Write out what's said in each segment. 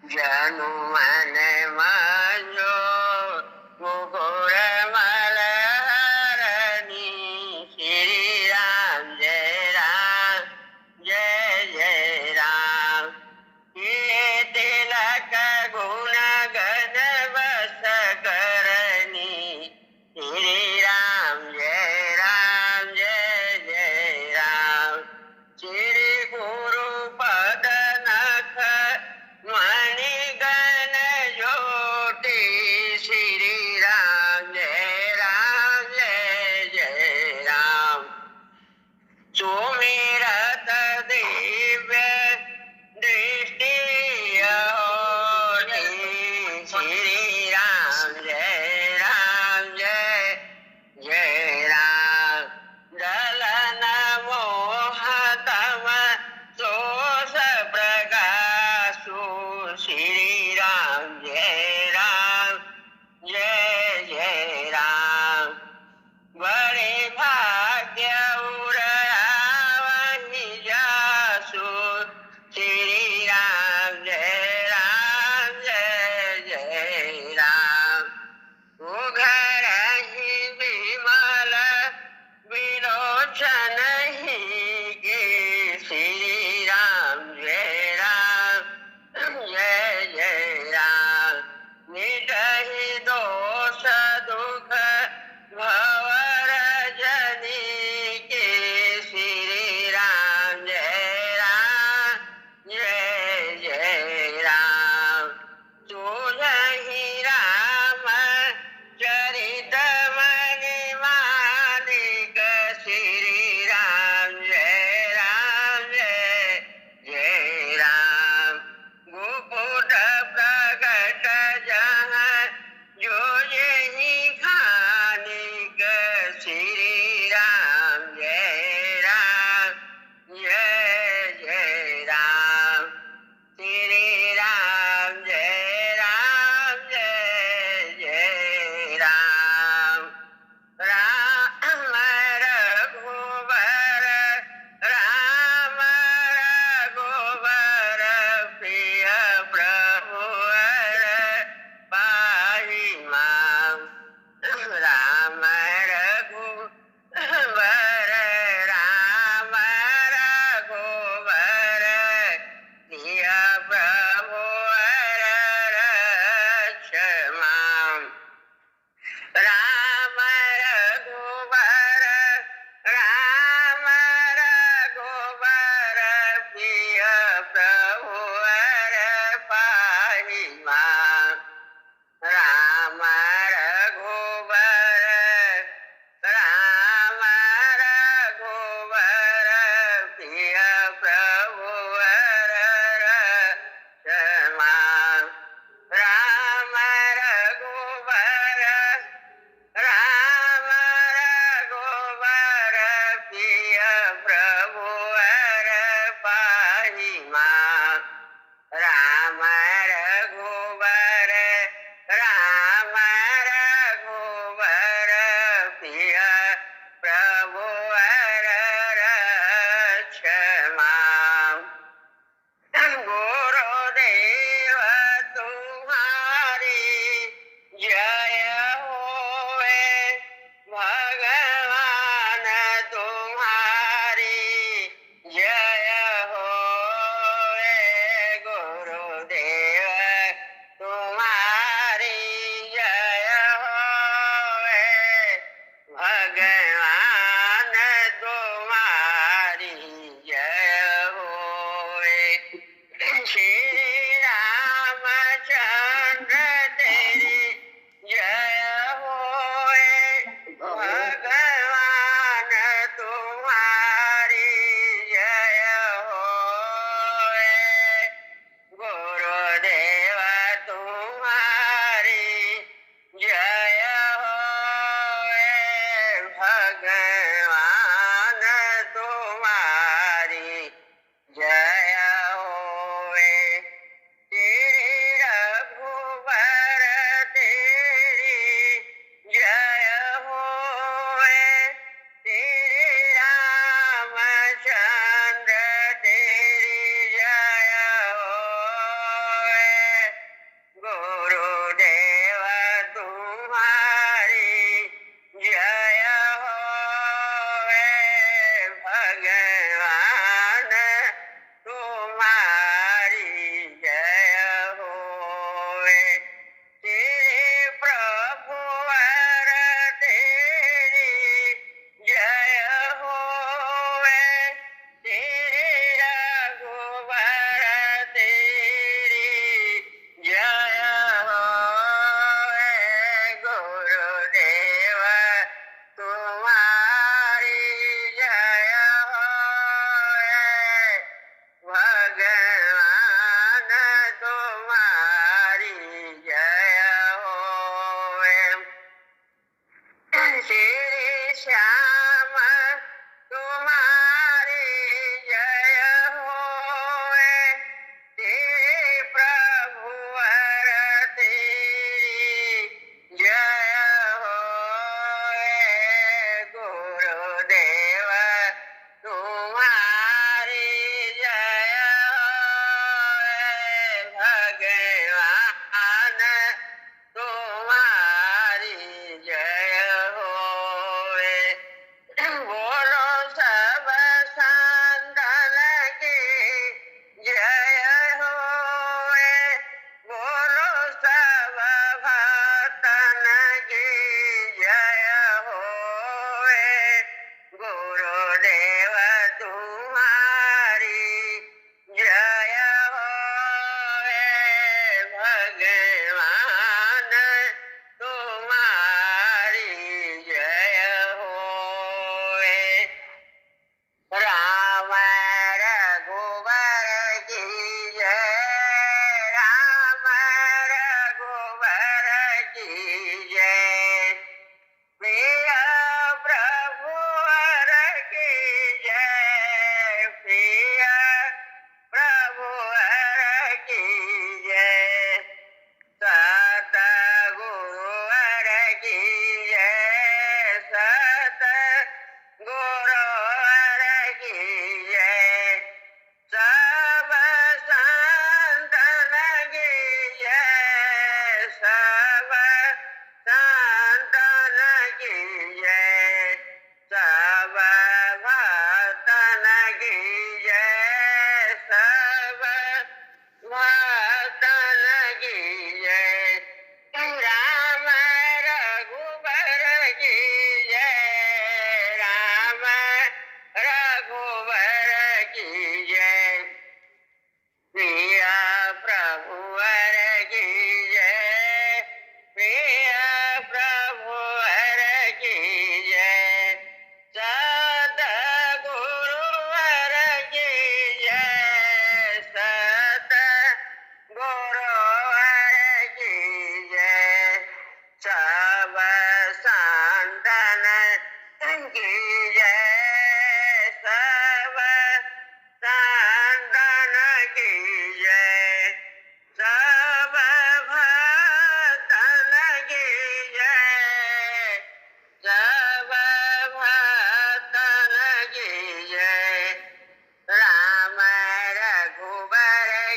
જનુ મને માજો મુકુર મલહરની શ્રી રામ જય રામ જય જય રામ તિલક ગુણ ગન બસ કરની શ્રી રામ જય જય રામ શ્રી ગુરુ પદ નખ મણિગણ જ્યોતિ શ્રી રામ જય જય રામ સુમિરત દિવ્ય દૃષ્ટિ શ્રી રામ જય જય રામ દલન મોહતમ સોસ પ્રકાશુ શ્રી રામ જય જય રામ વરે ભાગ્ય ઉરાવની જાસુ શ્રી રામ જય રામ ઉઘરહી વિમલ વિલોચન કે શ્રી રામ જય રામ નિટહી દોષ દુઃખ ભવર જની કે શ્રી રામ જય રામ તુલહી રામ ચરિત મણિ માલિક શ્રી રામ જય રામ ગુપુટ પ્રગટ જહ જોયહી ખાનિક શ્રી રામ જય રામ શ્રી રામ જય રામ રામ રઘુબર રામ રઘુબર પ્રિય પ્રભુર પાહી મામ રામ રઘુબર રામ રઘુબર પ્રિય પ્રભુર રક્ષમામ રામ રઘુબર રામ રઘુબર પ્રિય પ્રભુર પાહી મામ રામ રઘુબર રામ રઘુબર પ્રિય પ્રભુર રક્ષમામ રામ રઘુબર રામ રઘુબર પ્રિય પ્રભુર પાહી મામ રામ રઘુબર રામ રઘુબર પ્રિય પ્રભુર રક્ષમામ गुरुदेव तुम्हारी जय होवे भगवान तुम्हारी जय होवे गुरुदेव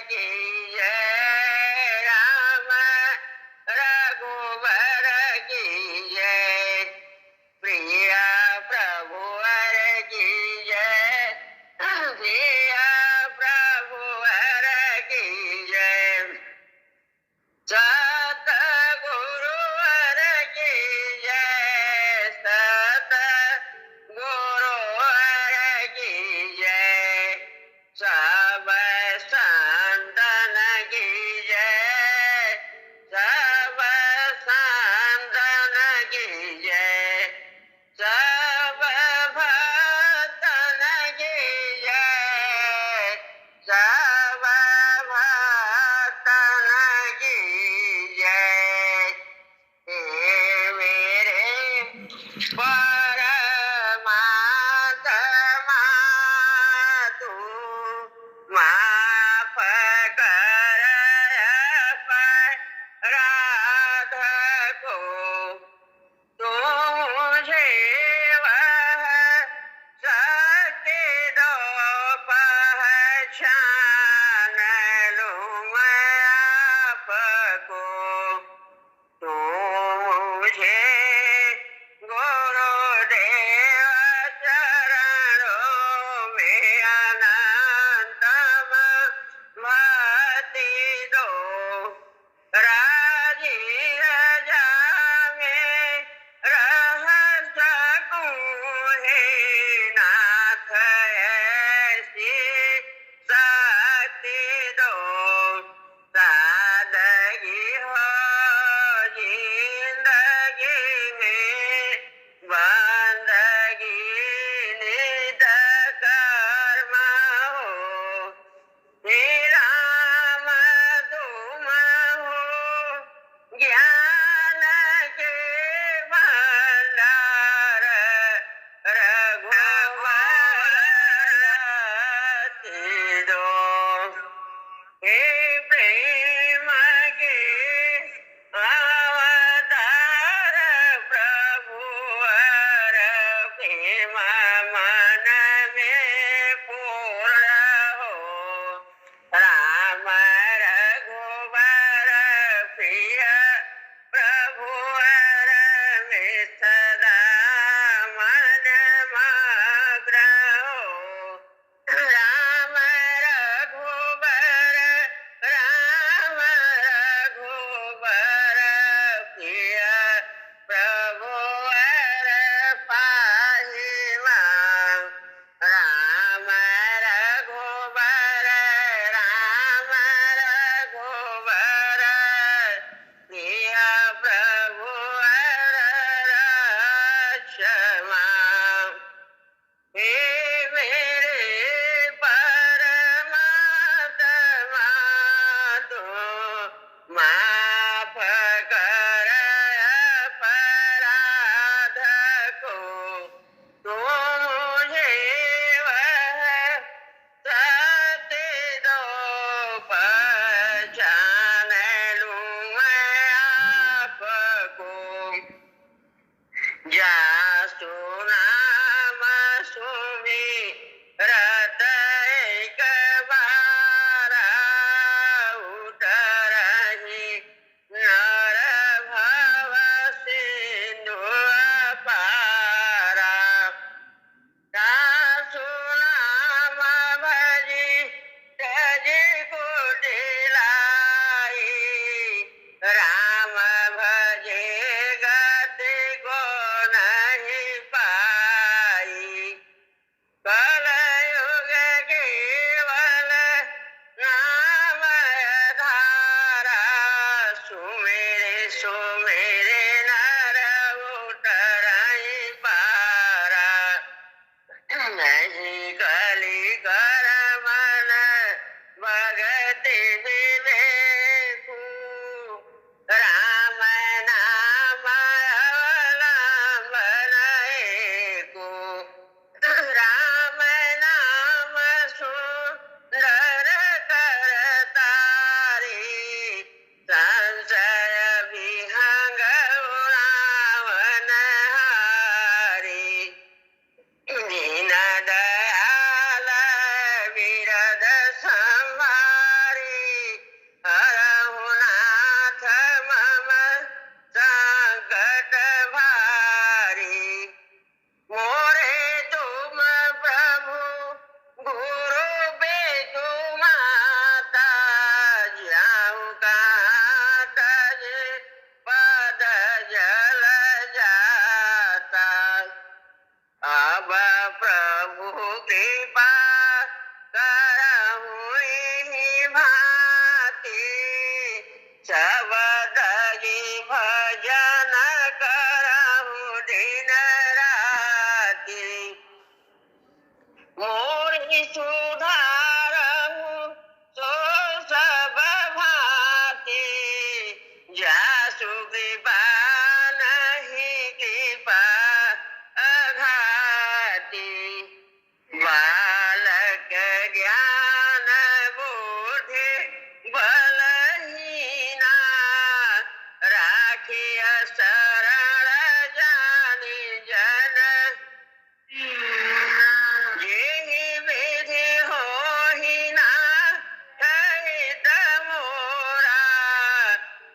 की जय राम रघुवर की जय प्रिया प्रभुवर की जय प्रिया प्रभुवर की जय सत गुरुवर की जय सत गुरुवर की जय सब संतन की जय सब संतन की जय सब भक्तन की जय सब भक्तन की जय हे मेरे परमात्मा तू माफ कर अपराध को तू मुझे वह सत्य दो पहचान लूं मैं आपको तू मुझे गुरुदेव चरणों में अनंतम भक्ति दो राजी रजा में रह सकूं हे नाथ ऐसी शक्ति दो सादगी हो जिंदगी में बंदगी नित कर्म हो हे राम तुम हो ज्ञान के भंडार रघुवर दो हे प्रेम के अवतार प्रभुवर प्रेम मन में पूर्ण हो राम रघुवर प्रिय प्रभुवर में सदा मन मग्न हो राम रघुवर राम रघुवर प्रिय प्रभुवर पाहि मां राम रघुवर राम रघुवर प्रिय प्रभुवर रक्ष मां हे मेरे परमात्मा तू माफ कर अपराध को तू मुझे वह सत्य दो पहचान लूं मैं आपको जासु नाम सुमि रत एक बार उतरहि बलहीना राखिया शरण जानी जन जेहि विधि होहि ना कहित मोरा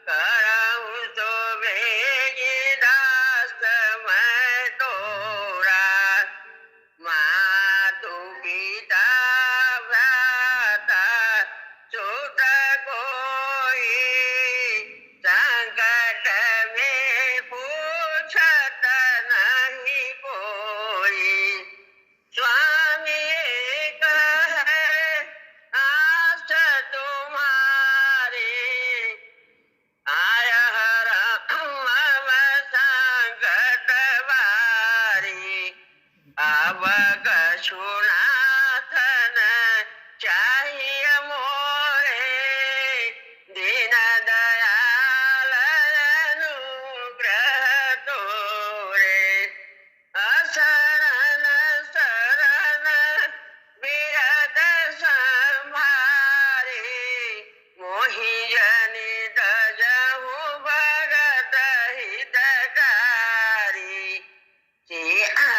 करहु तो बेगी दास मैं तोरा मातु पिता भ्राता सुत कोई संकट में पूछत नहीं कोई स्वामी एक है आस तुम्हारी आय हर मम संकट बारी अब कछुनाथन चाहिए मोरे दीन दयाल अनुग्रह तोरे असरन शरण बिरद संभारी मोहि जनि दजहु भगत हितकारी सिया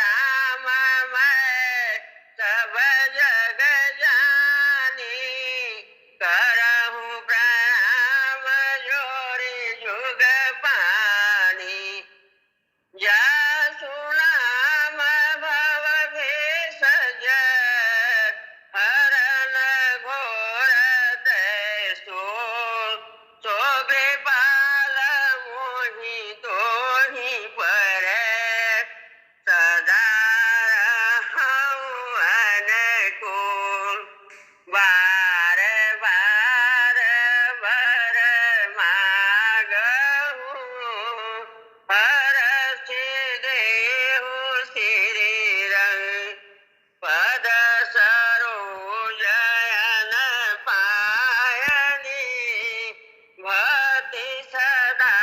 राम मैं सब जग जानी करहु प्रणाम जोरि जुग पानी जासु नाम भव भेषज हरन घोर तैसो सो कृपाल मोहि तोहि पर सदा रहूं अनुकूल बार बार वर मागहु हरषि देहु श्री रंग पद सरोजन पायनी भक्ति सदा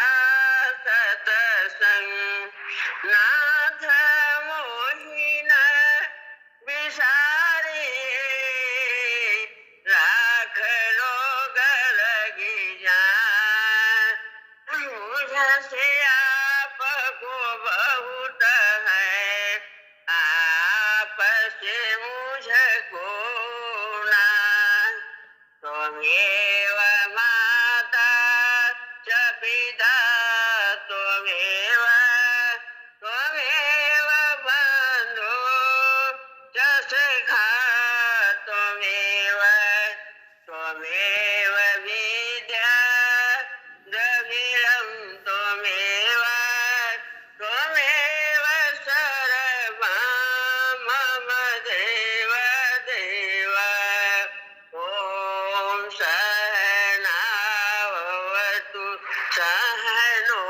सतसंग नाथ मोहिन विसारी लाख लोग लगी जान मुझसे आपको बहुत है आपसे मुझको ना त्वमेव माता च पिता त्वमेव त्वमेव बन्धु च सखा त्वमेव त्वमेव विद्या द्रविणं त्वमेव त्वमेव सर्वं मम देव देव ॐ सहना भवतु सहनो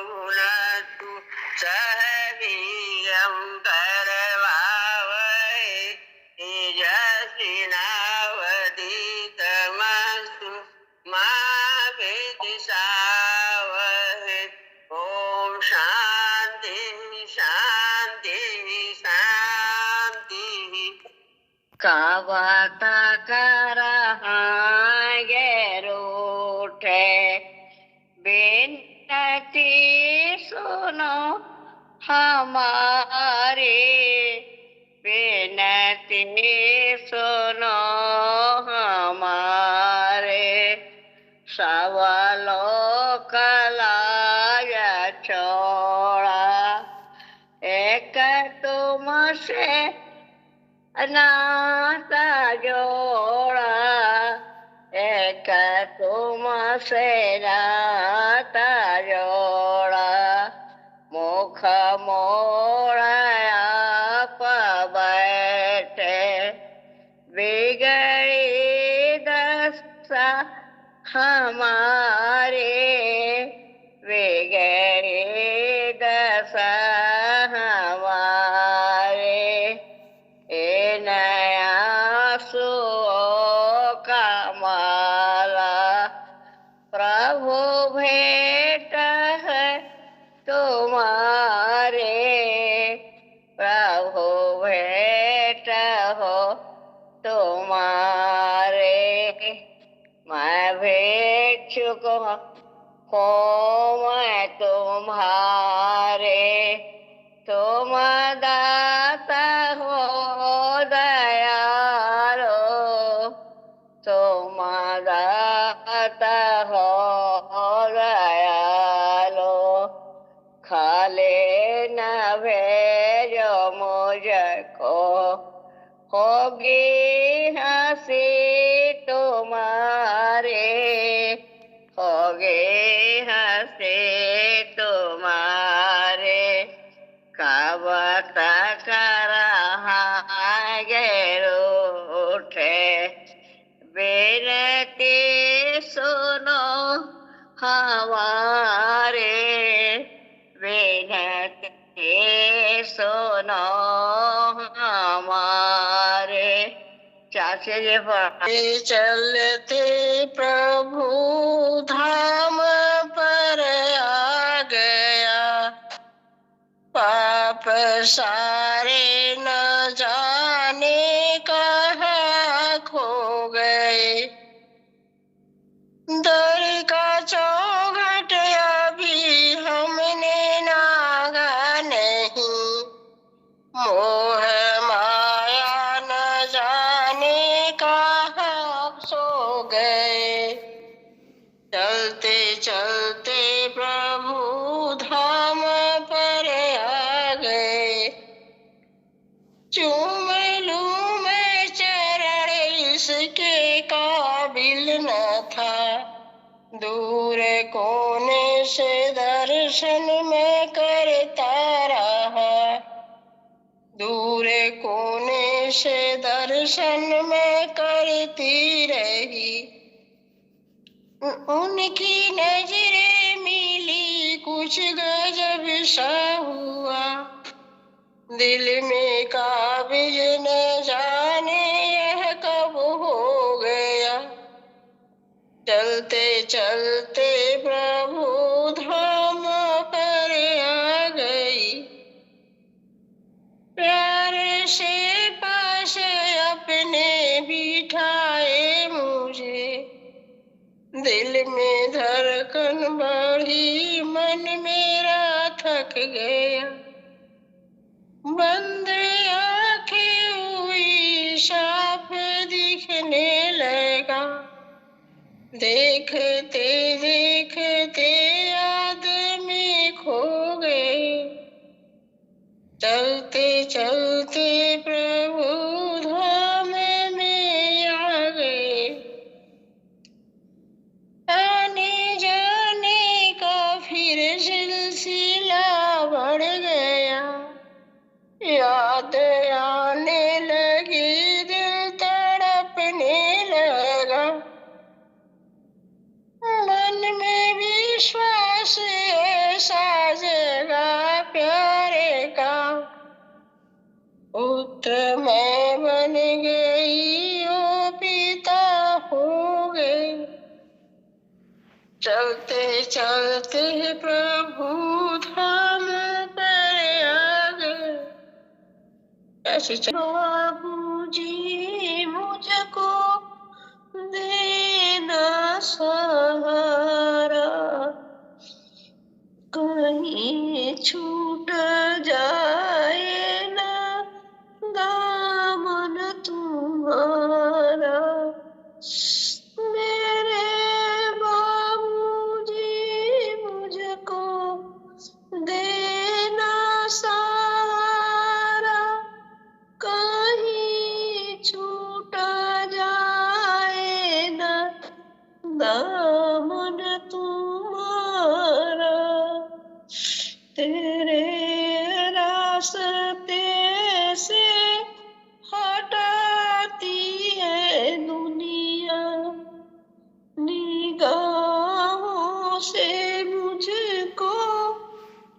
भुनक्तु सह वीर्यं करवावहै तेजस्विनावधीतमस्तु मा विद्विषावहै ॐ शान्ति शान्ति शान्तिः कावत करहागे रूठे बिनती सुनो हमारी बिनती सुनो हमारे सवलोक लाय छोड़ा एक तुमसे नाता जोड़ा एक तुमसे नाता जोड़ा मुख मोड़ा आप बैठे बिगड़ी दशा हमारे बिगड़ी दशा हमारे ए नया सो का माला प्रभु भेंट है तुम्हारे प्रभु भेंट हो तुम्हारे मैं भिक्षुक हो मैं तुम्हारे, तुम दाता हो दयालो, तुम दाता हो दयालो। खाली न भेजो मुझको, होगी हंसी तुम्हारे, होगी हंसी तुम्हारे। कब तक रहांगे रूठे, विनती सुनो हमारे, विनती सुनो हमारे। चाची जी पढ़े चलते प्रभु धाम पर आ गया, पाप सारे न जाने कहाँ खो गए। दर का चौखट अभी हमने नागा नहीं, मोह माया न जाने कहाँ सो गए। चलते चलते प्रभु धाम पर आ गए, चूम लूं मैं चरण इसके काबिल न था, दूर कोने से दर्शन में करता रहा, दूर कोने से दर्शन में करती रही। उनकी नजरें मिली कुछ गजब सा हुआ, दिल में काबिज न जाने यह कब हो गया। चलते चलते प्रभु धाम पर आ गई, प्यारे से पास अपने बिठाए मुझे, दिल में धड़कन बढ़ी मन मेरा थक गया। बंद आंखें हुई साफ दिखने लगा, देखते देखते आदमी खो गए। चलते चलते प्रभु धाम में आ गए, आने जाने का फिर सिलसिला बढ़ गया। याद आने लगी दिल तड़पने लगा, मन में विश्वास ऐसा जगा प्यारे का, पुत्र मैं बन गई ओ पिता हो गई। चलते चलते प्रभु धाम पर आ गए, ऐसे प्रभु जी मुझको देना सहारा, कहीं छूट जाए ना दामन तुम्हारा। मेरे बाबूजी मुझको देना सहारा, कहीं छूट जाए ना दामन तुम्हारा। तेरे रास्ते से हटाती है दुनिया, निगाहों से मुझको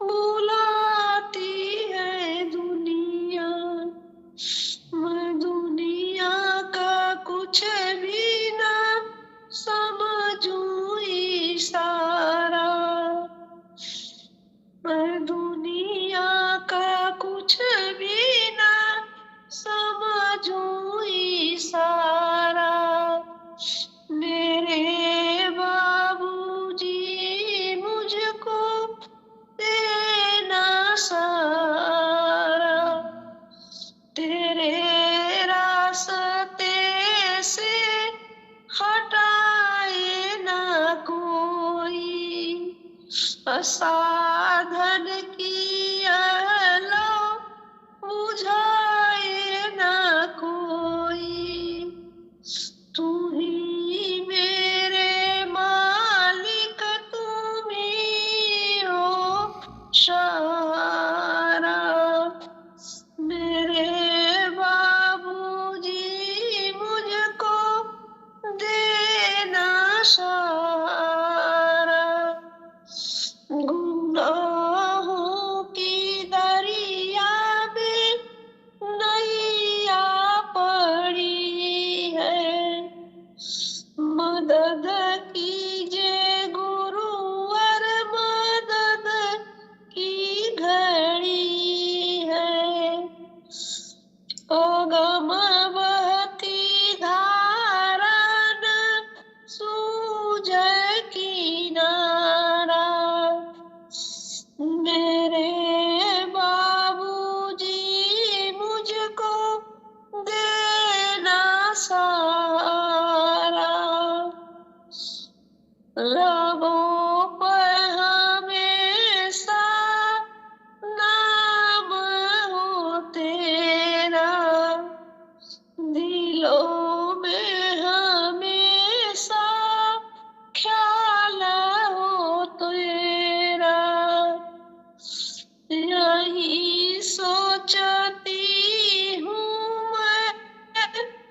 बुलाती है दुनिया। मैं दुनिया का कुछ भी ना समझूं इशारा, मैं दुनिया का कुछ भी ना साधन की आलो बुझाए न कोई। तू ही मेरे मालिक, तुम ही हो सहारा। मेरे बाबूजी मुझको देना सहारा। गुनाहों की दरिया में नैया पड़ी है। मदद कीजिए गुरुवर, मदद की घड़ी है। अगम बहती धारा न सूझे किनारा। मेरे बाबूजी मुझको देना सहारा। लबों पर हमेशा नाम हो तेरा। दिलों में हमेशा ख्याल हो तेरा। यही सोचती हूँ मैं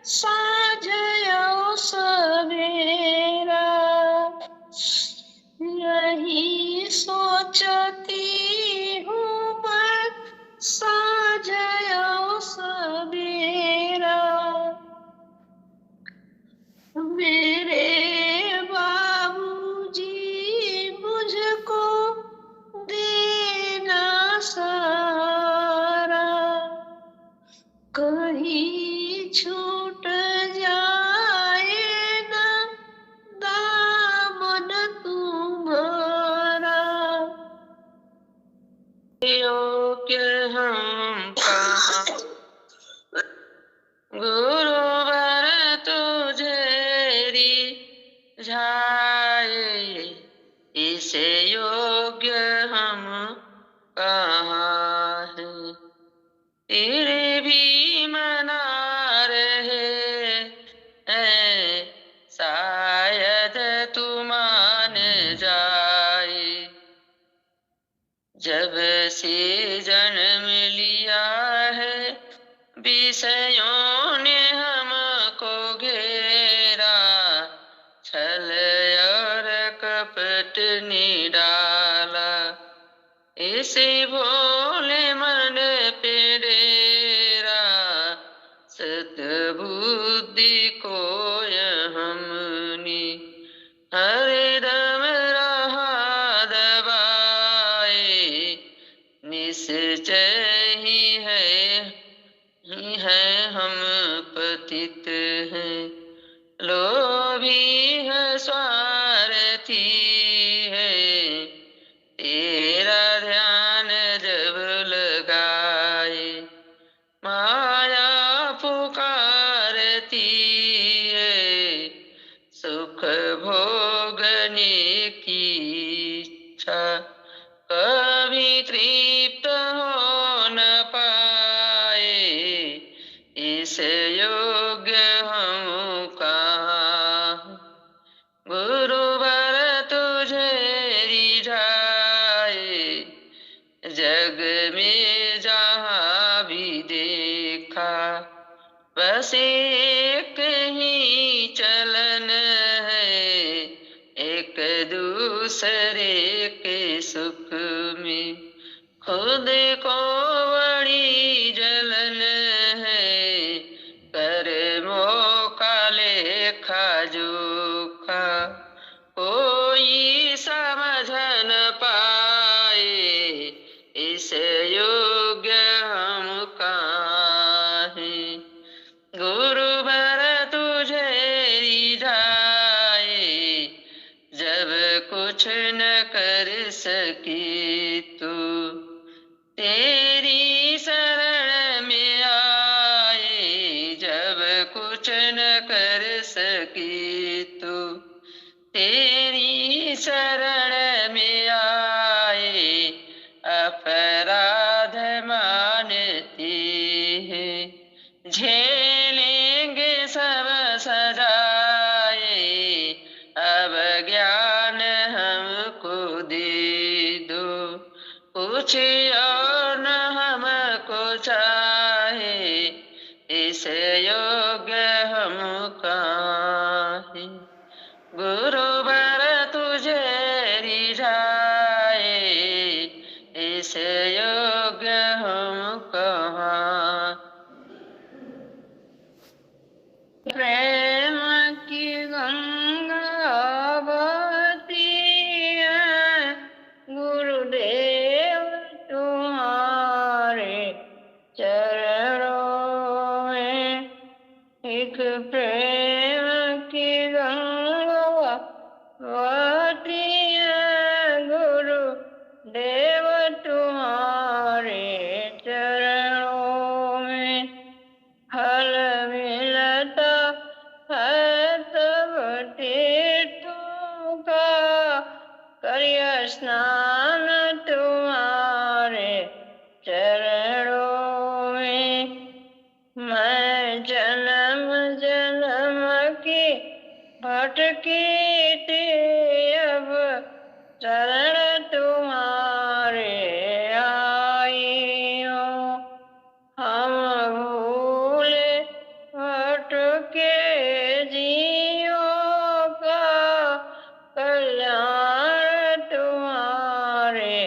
साँझ और सवेरा। यही सोचती हूँ मैं साँझ और सवेरा। मेरे बाबूजी मुझको देना सहारा। कहीं छूट जाए न दामन तुम्हारा। योग्य हम कहाँ गुरुवर तुझे रिझाए। इसे योग्य हम कहाँ हैं। तेरे भी मना रहे हैं, शायद तू मान जाए। जब से जन्म लिया है विषयों ने हमको घेरा। छल और कपट ने डाला इसे भोले मन पे डेरा। सद्बुद्धि को हमने हरदम रहा दबाए। निश्चय ही है हम पतित हैं। लोभी है स्वार्थी है। तेरा ध्यान जब लगाए माया पुकारती है। सुख भोगने की इच्छा कभी तृप्त हो न पाए। इस योग्य हम कहाँ गुरुवर तुझे रिझाए। जग में जहाँ भी देखा बस एक ही चलन है। एक दूसरे के सुख में खुद को बड़ी जलन है। कर्मों का लेखा जोखा कोई समझ न पाए। इस योग्य हम कहाँ हैं गुरुवर तुझे रिझाए। जब कुछ न कर सके तो तेरी शरण में आए। जब कुछ न कर सके तो तेरी शरण में आए। ज्ञान हमको दे दो, पूछियो न हमको चाहे, इस योग्य हम काहे। गुरुवर तुझे रिझाए, इस योग्य हम कहाँ। प्रेम की गंगा बहती है, गुरुदेव तुम्हारे चरणों में। एक प्रेम की गंगा बहती है, गुरुदेव तुम्हारे चरणों में। फल मिलता है तब तीर्थों का, करिया स्नान तुम्हारे चरणों में। मैं जन्म जन्म की भटकी थी, अब शरण तुम्हारे आई हूँ। हम भूले भटके जियों का, कल्याण तुम्हारे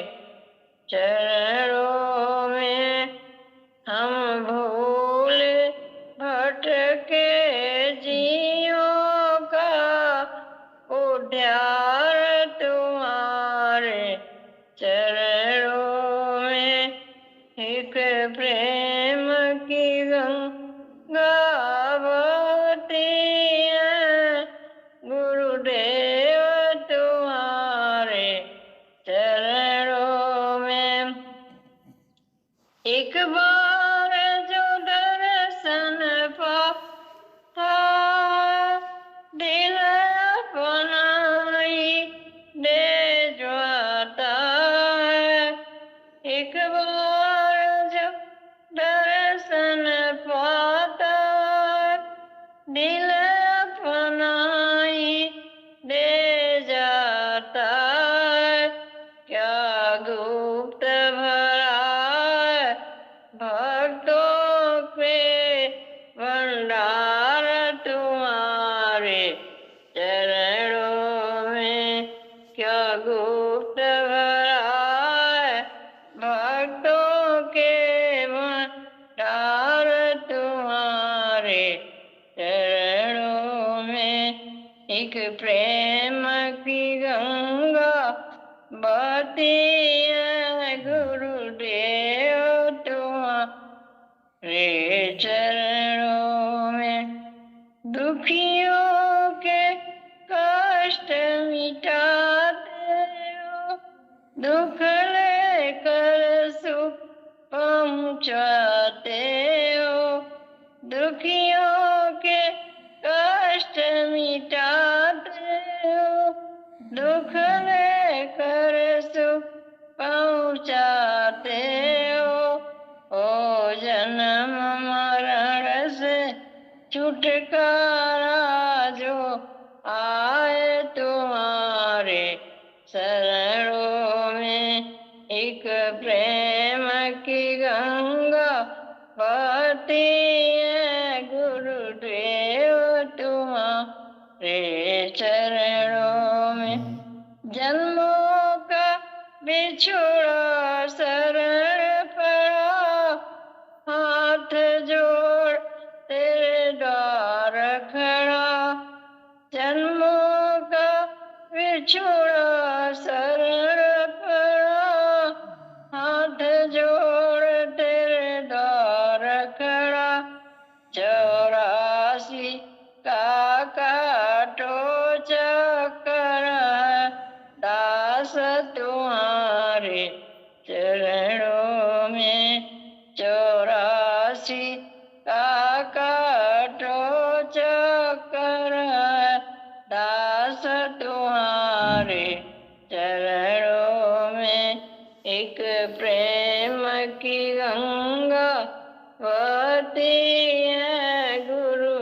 चरणों में। हम भूले भटके जियों का, उद्धार तुम्हारे चरणों में। एक प्रेम की गंगा बहती है, गुरुदेव तुम्हारे चरणों में। एक बार जो दर्शन पाता, दिल अपना ही दे जाता है। एक बार जो दर्शन पाता, दिल अपना ही दे जाता है। क्या गुप्त भरा है भक्तों पे भंडार तुम्हारे चरणों में। क्या गुप्त भरा है भक्तों के भंडार तुम्हारे चरणों में। एक प्रेम की गंगा बहती है, गुरुदेव तुम्हारे चरणों में। दुखियों के कष्ट मिटाते हो, दुख लेकर सुख पहुँचाते हो। दुखियों के कष्ट मिटाते हो, दुख लेकर सुख पहुँचाते हो। ओ जन्म मरण से छुटकारा जो आए तुम्हारे शरणों में। एक प्रेम की गंगा बहती है, गुरुदेव तुम्हारे चरणों में। जन्मों का बिछोड़ा शरण पड़ा, हाथ जोड़ तेरे द्वार खड़ा। जन्मों का बिछोड़ा शरण पड़ा, हाथ जोड़ तेरे द्वार खड़ा। 84 का काटो चक्कर है, दास तुम्हारे चरणों में। 84 का काटो चक्कर है, दास तुम्हारे चरणों में। एक प्रेम की गंगा बहती है, गुरु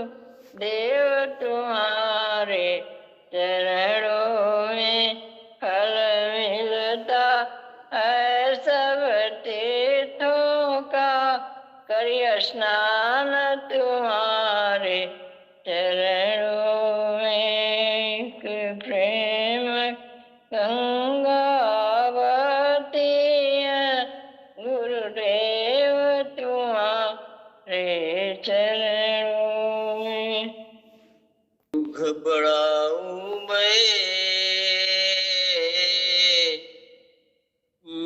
देव तुम्हारे चरणों प्रेम गंगावती गुरुदेव तुम्हारे चरणों में घबराऊं मैं,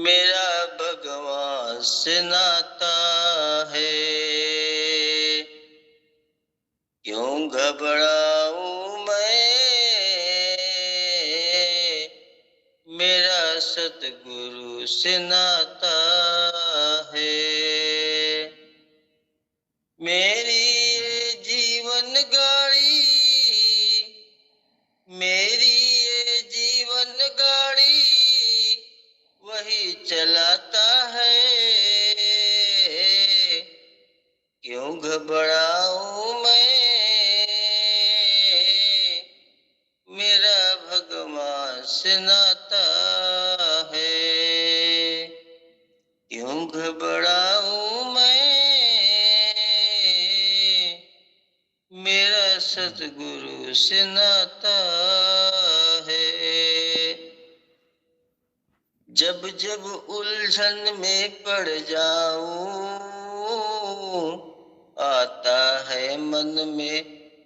मेरा भगवान से नाता है। क्यों घबराऊं मैं, मेरा सतगुरु से नाता है। मेरी ये जीवन गाड़ी, मेरी ये जीवन गाड़ी वही चलाता है। क्यों घबराऊं मैं, मेरा भगवान से नाता है। क्यों घबराऊं मैं, मेरा सतगुरु से नाता है। जब जब उलझन में पड़ जाऊं, आता है मन में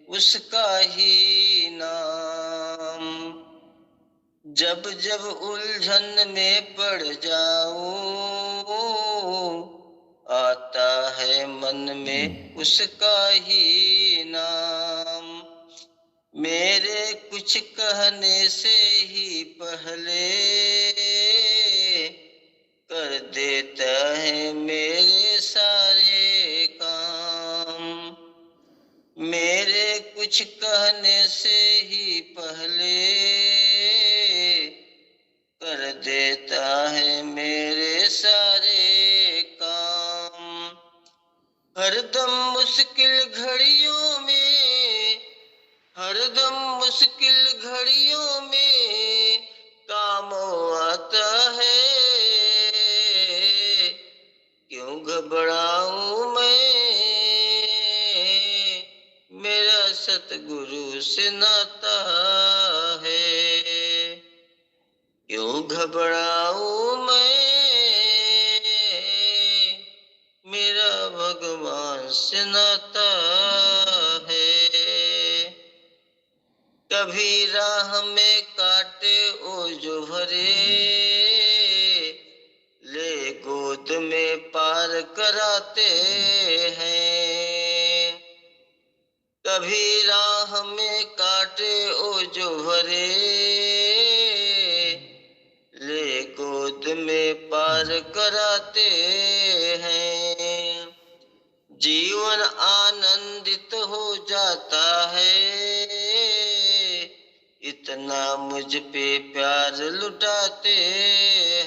उसका ही नाम। जब जब उलझन में पड़ जाऊं, आता है मन में उसका ही नाम। मेरे कुछ कहने से ही पहले कर देता है मेरे सारे काम। मेरे कुछ कहने से ही पहले कर देता है मेरे सारे काम। हरदम मुश्किल घड़ियों में, हरदम मुश्किल घड़ियों में काम आता है। क्यों घबराऊं मैं, मेरा सतगुरु से नाता है। क्यों घबराऊं मैं, मेरा भगवान से नाता है। कभी राह में काटे ओ जो भरे, ले गोद में पार कराते हैं। कभी राह में काटे ओ जो भरे, ले गोद में पार कराते हैं। जीवन आनंदित हो जाता है, इतना मुझ पे प्यार लुटाते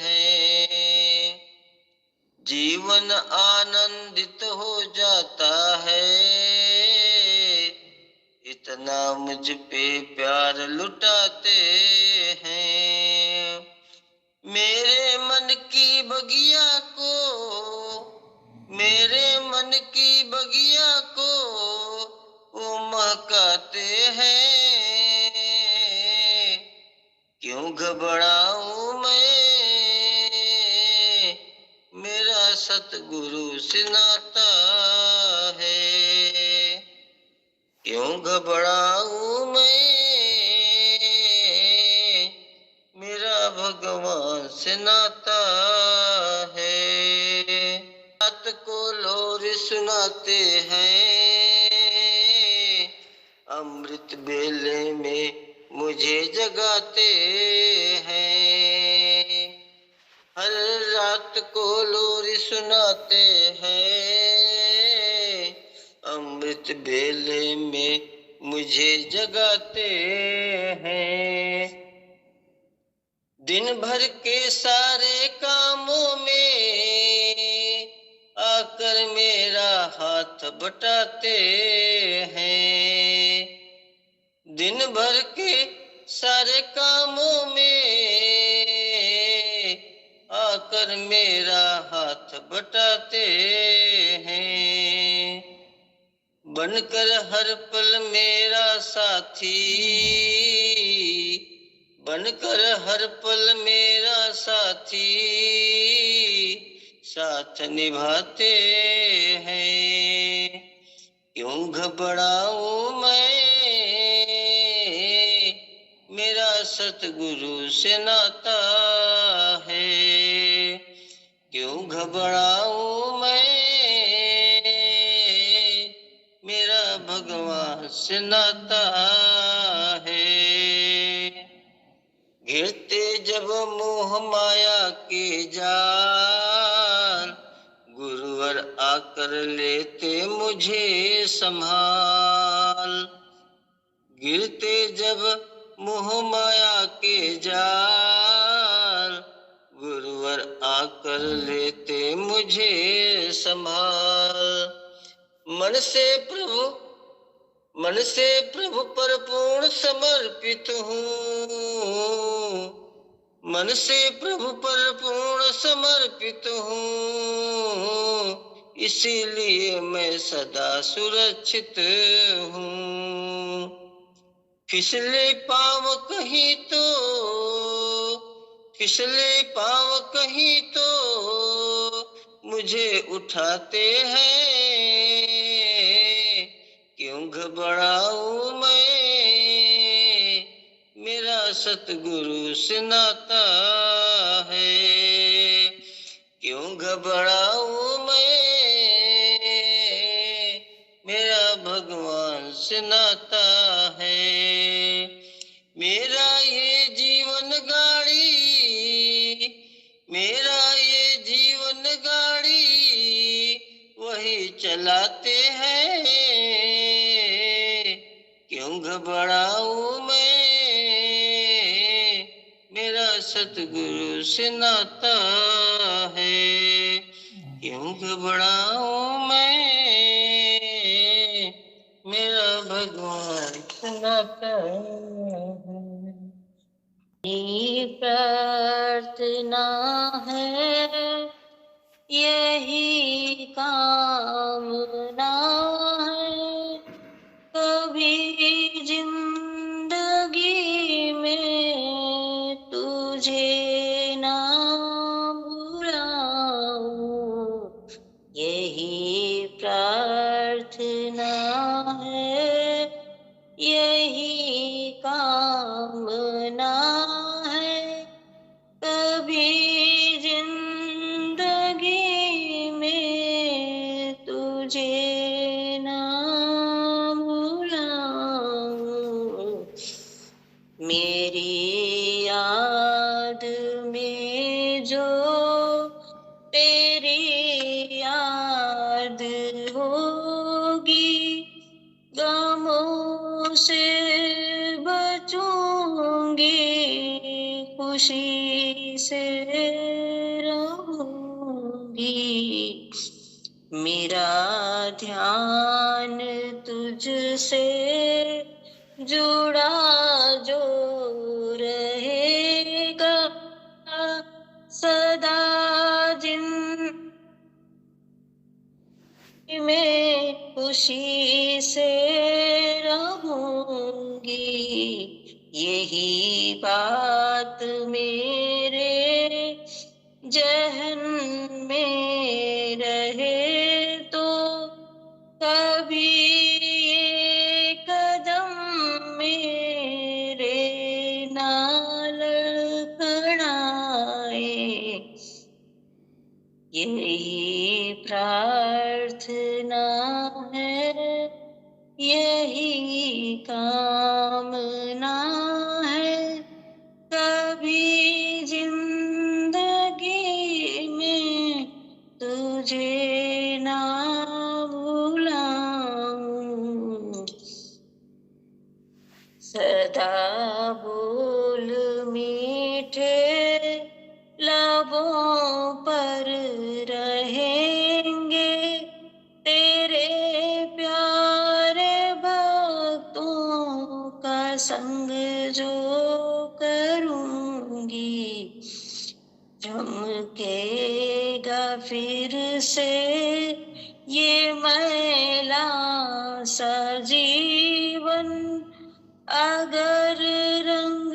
हैं। जीवन आनंदित हो जाता है, इतना मुझ पे प्यार लुटाते हैं। मेरे मन की बगिया को, मेरे मन की बगिया को वो महकाते हैं। क्यों घबराऊं मैं, मेरा सतगुरु से नाता है। क्यों घबराऊं मैं, मेरा भगवान से नाता है। रात को लोरी सुनाते हैं, अमृत बेले में मुझे जगाते हैं। हर रात को लोरी सुनाते हैं, अमृत बेले में मुझे जगाते हैं। दिन भर के सारे कामों में आकर मेरा हाथ बटाते हैं। दिन भर के सारे कामों में आकर मेरा हाथ बटाते हैं। बनकर हर पल मेरा साथी, बनकर हर पल मेरा साथी साथ निभाते हैं। क्यों घबराऊं मैं, मेरा सतगुरु से नाता है। क्यों घबराऊं मैं, मेरा भगवान से नाता है। घिरते जब मोह माया के जाल, गुरुवर आकर लेते मुझे संभाल। गिरते जब मोह माया के जाल, गुरुवर आकर लेते मुझे संभाल। मन से प्रभु पर पूर्ण समर्पित हूँ। मन से प्रभु पर पूर्ण समर्पित हूँ, इसीलिए मैं सदा सुरक्षित हूँ। फिसले पाँव कहीं तो, फिसले पाँव कहीं तो मुझे उठाते हैं। क्यों घबराऊं मैं, मेरा सतगुरु से नाता है। क्यों घबराऊं मैं, मेरा भगवान से नाता है। मेरा ये जीवन गाड़ी, मेरा ये जीवन गाड़ी वही चलाते हैं। क्यों घबराऊं मैं, मेरा सतगुरु से नाता है। क्यों घबराऊं मैं, मेरा भगवान से नाता है। यही प्रार्थना है, यही कामना है, कभी जिंदगी में तुझे ना भुलाऊं। यही प्रार्थना है, यही कामना है, कभी जिंदगी में तुझे ना भुलाऊं। मेरी याद में जो तेरी याद होगी, गमों से बचूंगी, खुशी से रहूंगी। मेरा ध्यान तुझसे जुड़ा जो रहेगा, सदा में खुशी से रहूंगी। यही बात मेरे जहन में रहे तो कभी ये कदम मेरे ना लड़खड़ाए। यही प्रार्थना है, यही कामना है, कभी जिंदगी में तुझे ना भुलाऊं। सदा बोल मीठे लबों पर रहेंगे, तेरे प्यारे भक्तों का संग जो करूंगी। चमकेगा फिर से ये मैला सा जीवन, अगर रंग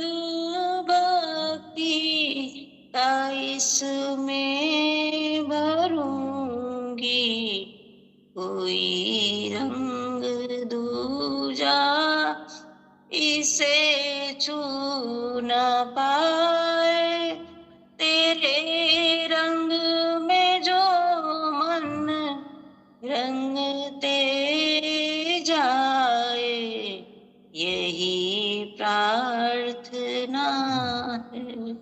न पाए। तेरे रंग में जो मन रंगते जाए, यही प्रार्थना है।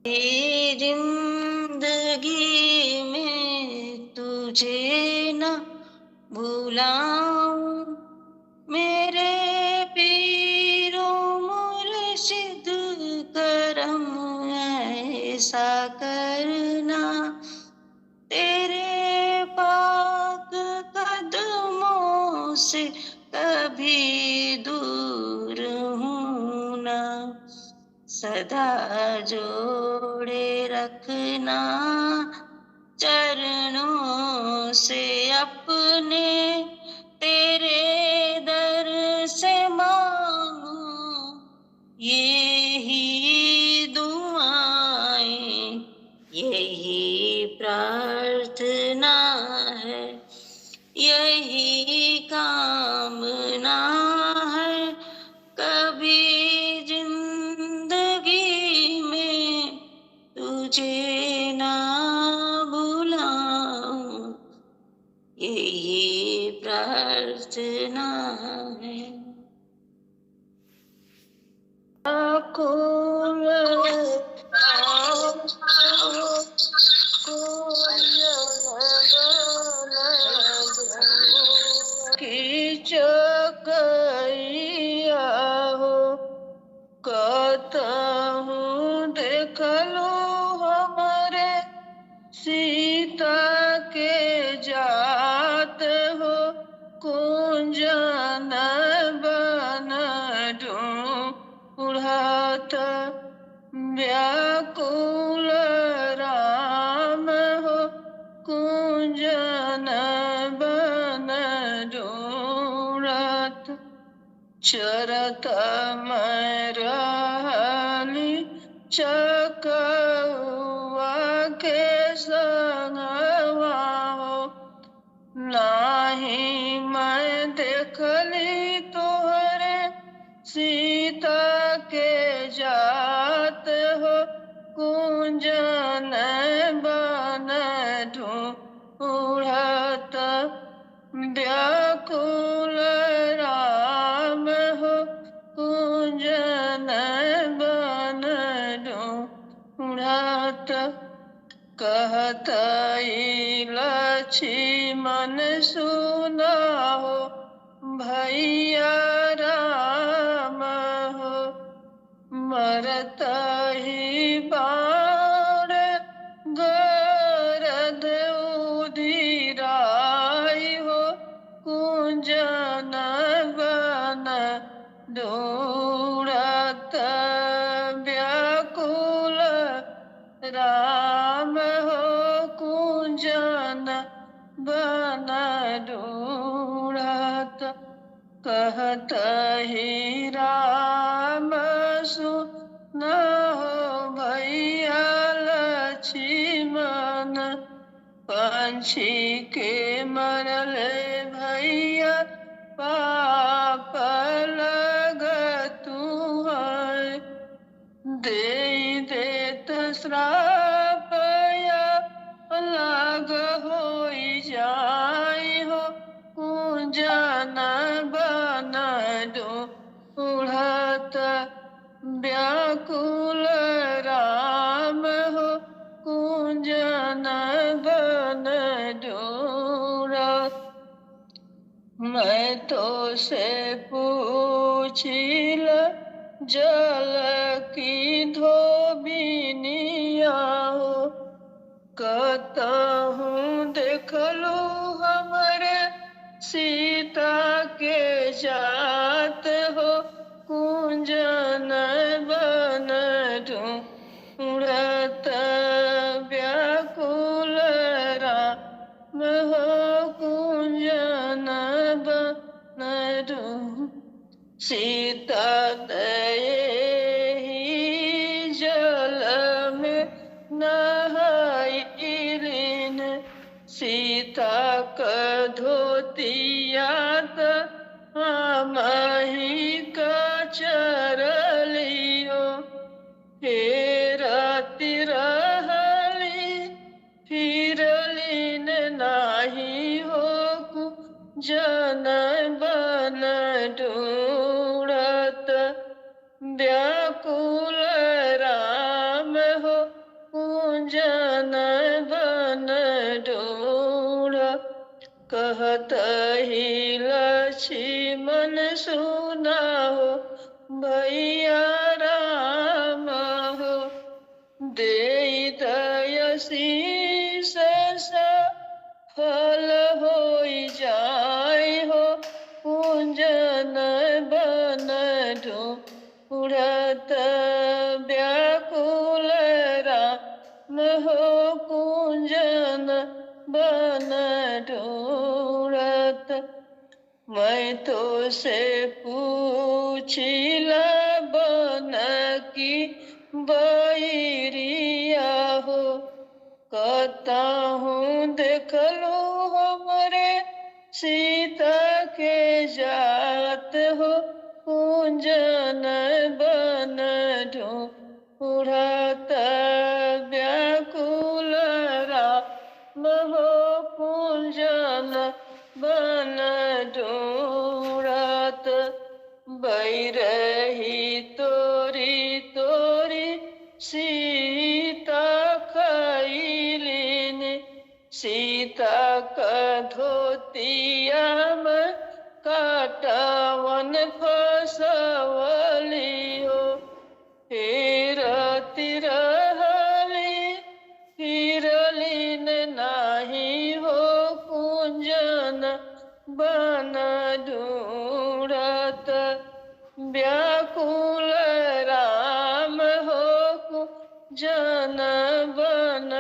ये जिंदगी में तुझे न भुलाऊं, मेरे पीरो मुर्शिद करम ऐसा करना। तेरे पाक कदमों से कभी दूर हूं ना, सदा जोड़े रखना चरणों से अपने। तेरे दर से मांगू यही दुआएं, यही प्रार्थना है, यही कामना है। कभी जिंदगी में तुझे ना भुलाऊं, यही प्रार्थना है। चकैया हो कहूँ देख लो हमारे सीता के जात हो। कुंजन बन ढूंढत व्याकुल राम हो। कुंजन बन ढूंढत चरत मैं रहली चकौआ के संगवा हो। नाही मैं देखली तोहरे सीता के जात हो। कुंजन बन ढूंढत व्याकुल राम हो। कुंजन बन ढूंढत कहत लक्ष्मण सुना हो भैया राम हो। मरत ही बाण गरद उधिराई हो। कुंजन बन ढूंढत व्याकुल राम हो। कुंजन बन ढूंढत कहत ही राम सुना हो भैया लक्ष्मण। पंछी के मरले भैया पाप लगतु है। दे देत श्राप या लाग होई जाई हो। कुंजन बन ढूंढत व्याकुल राम हो। कुंजन बन ढूंढत मैं तो से पूछिल जल की धोबिनिया हो। कहूँ देख लो हमरे सीता के जात हो। कुंजन बन ढूंढत व्याकुल राम हो। कुंजन बन सीता ही जल में नहाइलिन। सीता का धोतिया हम ही का चर व्याकुल राम हो कुंजन बन ढूंढ। कहत ही लक्ष्मण सुना हो भैया राम हो। देई दय शीस फल होई जाय हो कुंजन बन ढूंढत। व्याकुल राम हो कुंजन बन ढूंढत। मैं तो से पूछिला बन की बैरिया हो। कहूँ देखलू हमरे सीता के जात हो कुंजन बन ढूंढत। व्याकुल राम हो कुंजन बन ढूंढत। बैरही तोरी तोरी सीता खैलिन। सीता का धोतिया में काटवन फसवली हो। फिरती रहली फिरलिन नाही हो कुंजन बन ढूंढत। व्याकुल राम हो कुंजन बन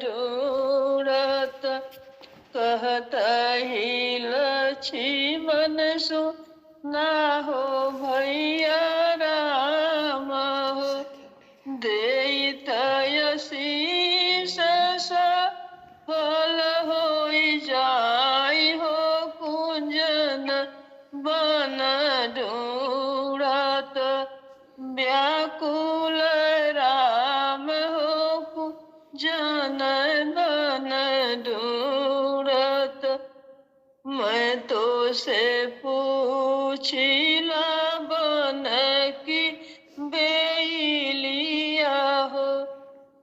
ढूंढत। कहत ही लक्ष्मण सुना हो भैया राम हो। देई दय शीस फल होई जाय हो कुंजन बन ढूंढत। व्याकुल राम हो कुंजन बन ढूंढत। मैं तो से पूछिला बन की बेलिया हो।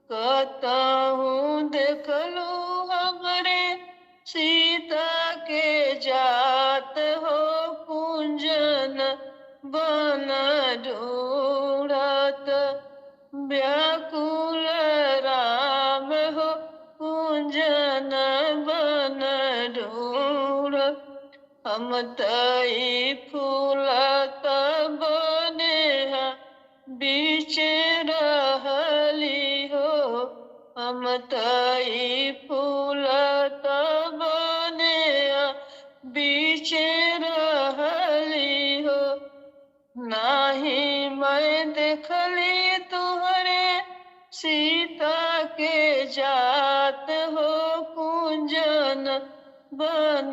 कहूँ देखलू हमरे सीता के जात हो कुंजन बन ढूंढत। व्याकुल राम हो कुंजन बन ढूंढत। हम तई फूलत बने बीच रहली हो। हम तई फूलत बने बीच रहली हो। नाही मैं देखली तुहरे सीता के जात हो कुंजन बन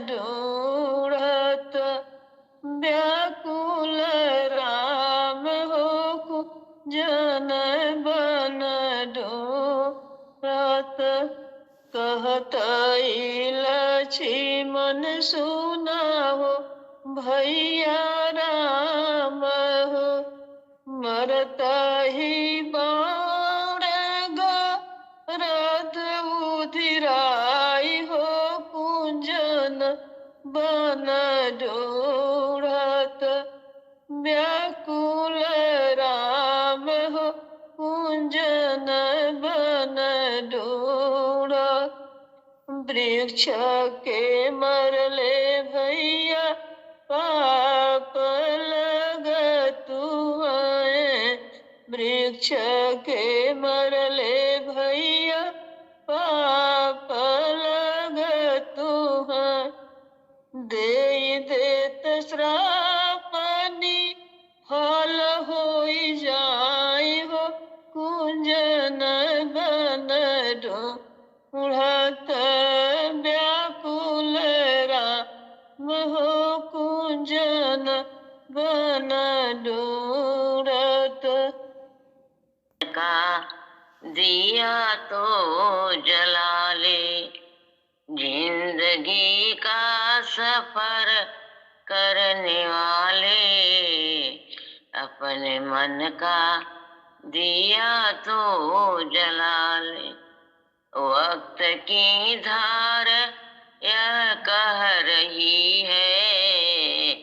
ढूंढत। व्याकुल राम हो कुंजन बन ढूंढत। कहत ही लक्ष्मण सुना हो भैया राम हो। मरत ही बाण रथ उधिराई हो कुंजन बन ढूंढत। व्याकुल राम हो कुंजन बन ढूंढत। वृक्ष के मरले भैया पाप लगतुआए। वृक्ष के मरले भैया पाप लगतुआए। देई देत श्रापनी फल होई जाय हो कुंजन बन ढूंढत। व्याकुल राम हो कुंजन बन ढूंढत। का दिया तो जला ले। जिंदगी का सफर करने वाले अपने मन का दिया तो जला ले। वक्त की धार यह कह रही है,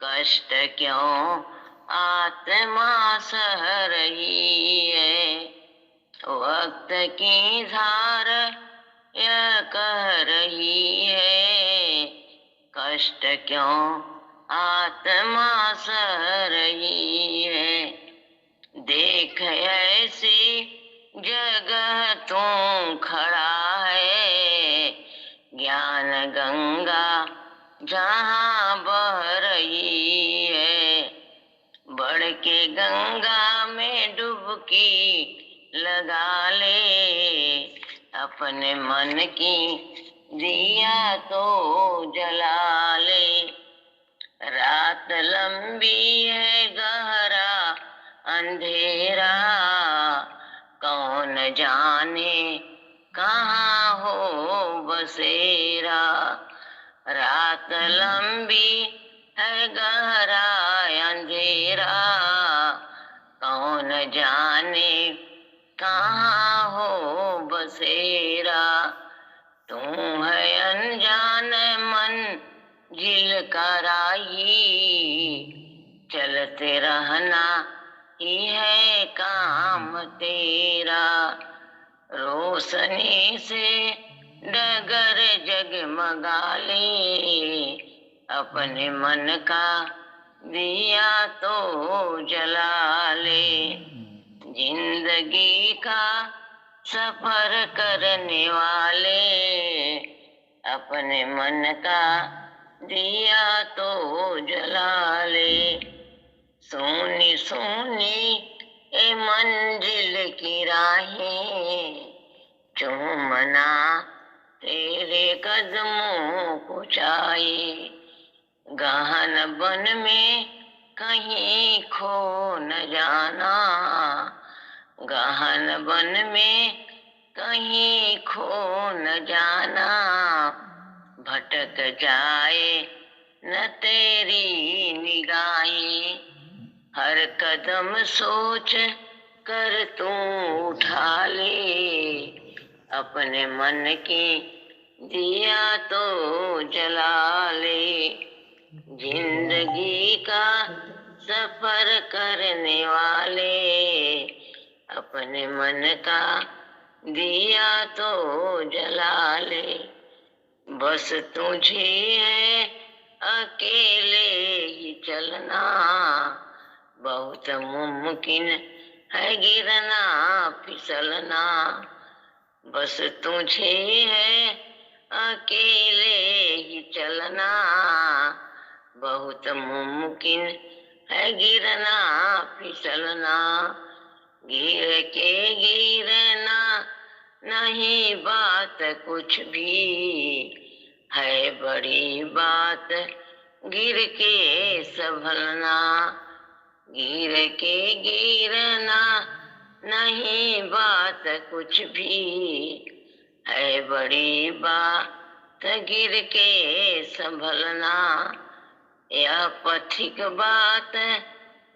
कष्ट क्यों आत्मा सह रही है। वक्त की धार यह कह रही है, कष्ट क्यों आत्मा सह रही है। देख ऐसी जगह तू खड़ा है, ज्ञान गंगा जहाँ बह रही है। बढ़ के गंगा में डुबकी लगा ले, अपने मन की दिया तो जला ले। रात लंबी है गहरा अंधेरा, कौन जाने कहाँ हो बसेरा। रात लंबी है गहरा अंधेरा, कौन जाने कहाँ हो बसेरा। तू है अनजान मंजिल का राही, चलते रहना ही है काम तेरा। रोशनी से डगर जगमगा ले, अपने मन का दिया तो जला ले। जिंदगी का सफर करने वाले, अपने मन का दिया तो जला ले। सोनी सोनी ए मंजिल की राहें, चूमना तेरे कदमों को चाहे। गहन बन में कहीं खो न जाना, गहन बन में कहीं खो न जाना। भटक जाए न तेरी निगाहें, हर कदम सोच कर तू उठा ले। अपने मन की दिया तो जला ले। जिंदगी का सफर करने वाले, अपने मन का दिया तो जला ले। बस तुझे है अकेले ही चलना, बहुत मुमकिन है गिरना फिसलना। बस तुझे है अकेले ही चलना, बहुत मुमकिन है गिरना फिसलना। गिर के गिरना नहीं बात कुछ भी, है बड़ी बात गिर के संभलना। गिर के गिरना नहीं बात कुछ भी, है बड़ी बात गिर के संभलना। यह पथिक बात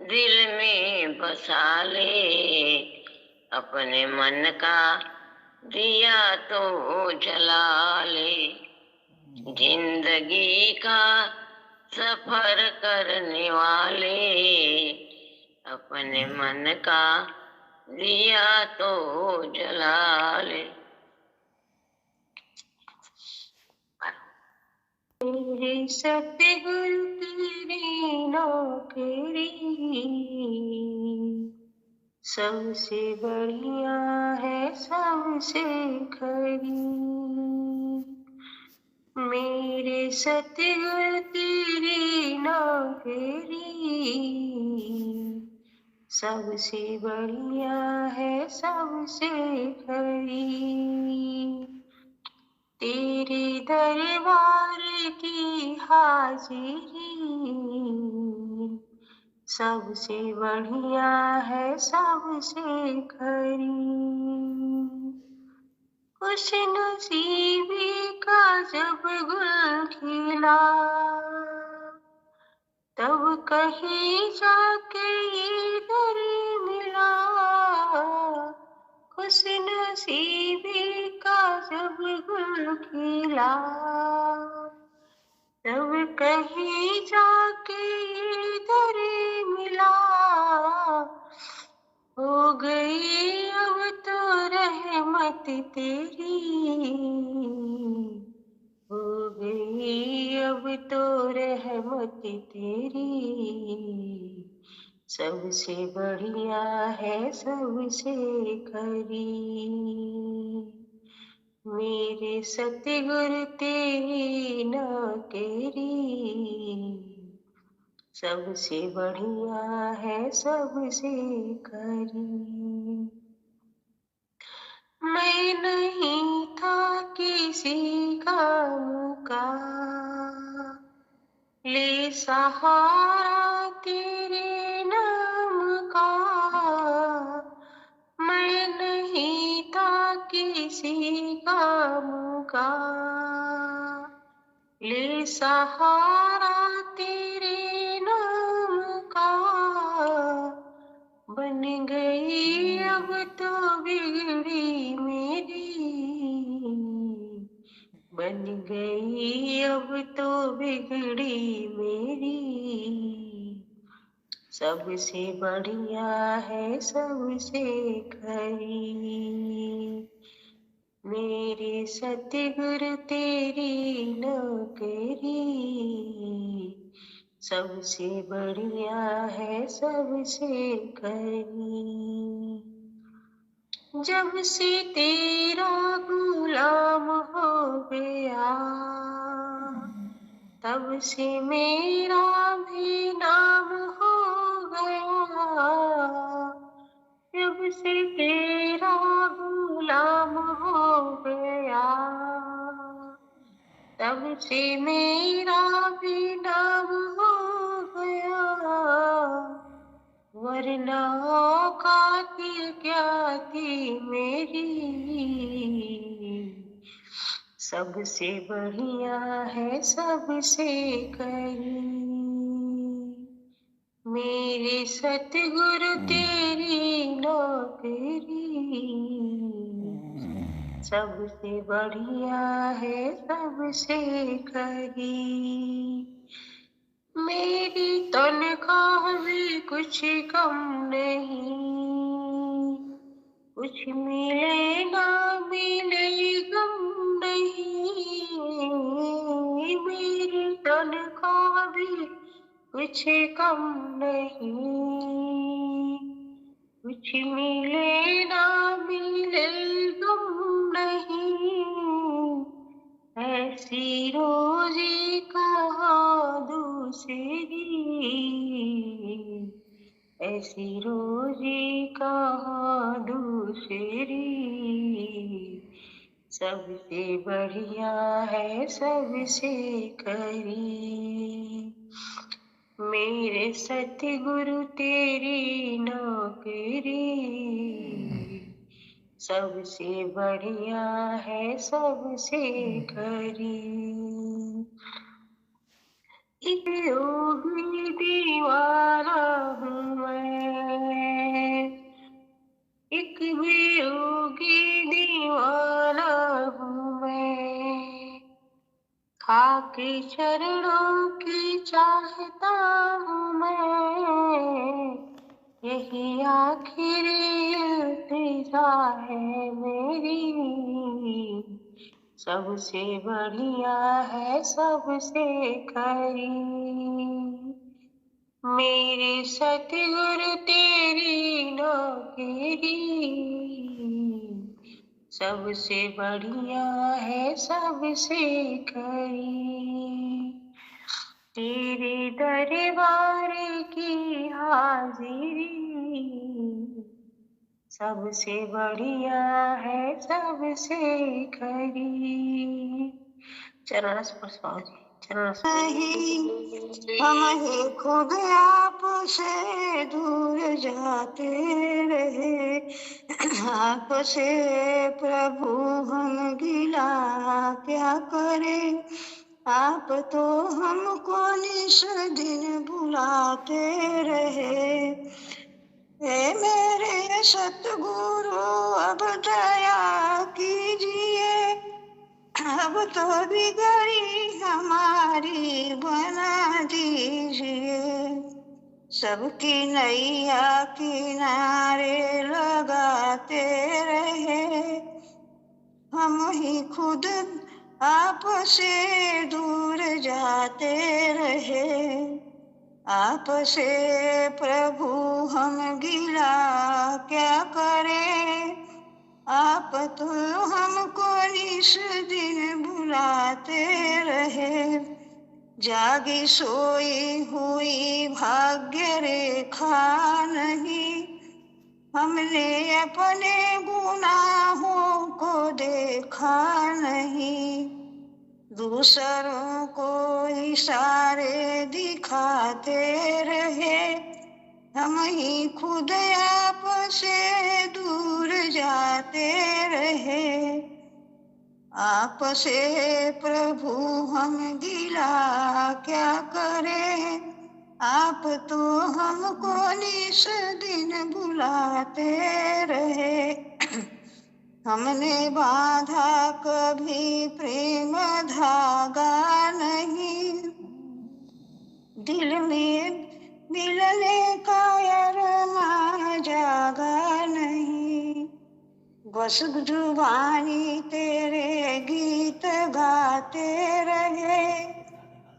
दिल में बसा ले, अपने मन का दिया तो जला ले। जिंदगी का सफर करने वाले, अपने मन का दिया तो जला ले। मेरे सतगुरु तेरी नौकरी सबसे बढ़िया है, सबसे खरी। मेरे सतगुरु तेरी नौकरी सबसे बढ़िया है, सबसे खरी। तेरे दरबार की हाजिरी सबसे बढ़िया है, सबसे खरी। खुश नसीबी का जब गुल खिला, तब कहीं जाके इधर मिला, खुश नसीबी का जब गुल खिला। तब कहीं जाके इधर मिला, हो गई अब तो रहमत तेरी, हो गई अब तो रहमत तेरी। सबसे बढ़िया है सबसे खरी, मेरे सतगुरु तेरी नौकरी। सबसे बढ़िया है सबसे खरी। मैं नहीं था किसी काम का, ले सहारा तेरे नाम का। मैं नहीं था किसी काम का, ले सहारा तेरे नाम का। बन गई अब तो बिगड़ी मेरी, बन गई अब तो बिगड़ी मेरी। सबसे बढ़िया है सबसे खरी, मेरे सतगुरु तेरी नौकरी। सबसे बढ़िया है सबसे खरी। जब से तेरा गुलाम हो गया, तब से मेरा भी नाम हो गया। जब से तेरा गुलाम हो गया, तब से मेरा भी नाम हो गया। वरना औकात क्या थी मेरी, सबसे बढ़िया है सबसे खरी। मेरे सतगुरु तेरी नौकरी, सबसे बढ़िया है सबसे खरी। मेरी तनख्वाह भी कुछ कम नहीं, कुछ मिले ना मिले गम नहीं। मेरी तनख्वाह भी कुछ कम नहीं, कुछ मिले ना मिले गम नहीं। ऐसी रोजी कहाँ दूसरी, ऐसी रोजी कहाँ दूसरी। सबसे बढ़िया है सबसे खरी, मेरे सतगुरु तेरी नौकरी। सबसे बढ़िया है सबसे खरी। एक योगी दीवाना हूँ मैं, एक भी योगी दीवाना हूँ मैं। खाके चरणों की चाहता हूँ मैं, यही आखिरी इल्तिजा है मेरी। सबसे बढ़िया है सबसे खरी, मेरे सतगुरु तेरी नौकरी। सबसे बढ़िया है सबसे खरी, तेरे दरबार की हाजिरी। सबसे बढ़िया है सबसे खरी। चरण स्पर्श जी, चरण नहीं हम ही खुद आप से दूर जाते रहे, आपसे प्रभु हम गिला क्या करें। आप तो हमको निस दिन बुलाते रहे। हे मेरे सतगुरु अब दया कीजिए, अब तो बिगड़ी हमारी बना दीजिए। सबकी नैया किनारे लगाते रहे, हम ही खुद आप से दूर जाते रहे। आप से प्रभु हम गिला क्या करें, आप तो हमको निस दिन बुलाते रहे। जागी सोई हुई भाग्य रेखा नहीं, हमने अपने गुनाहों को देखा नहीं। दूसरों को इशारे दिखाते रहे, हम ही खुद आप से दूर जाते रहे। आप से प्रभु हम गिला क्या करें, आप तो हमको निस दिन बुलाते रहे। हमने बांधा कभी प्रेम धागा नहीं, दिल में मिलने का अरमा जागा नहीं। बस जुबानी तेरे गीत गाते रहे,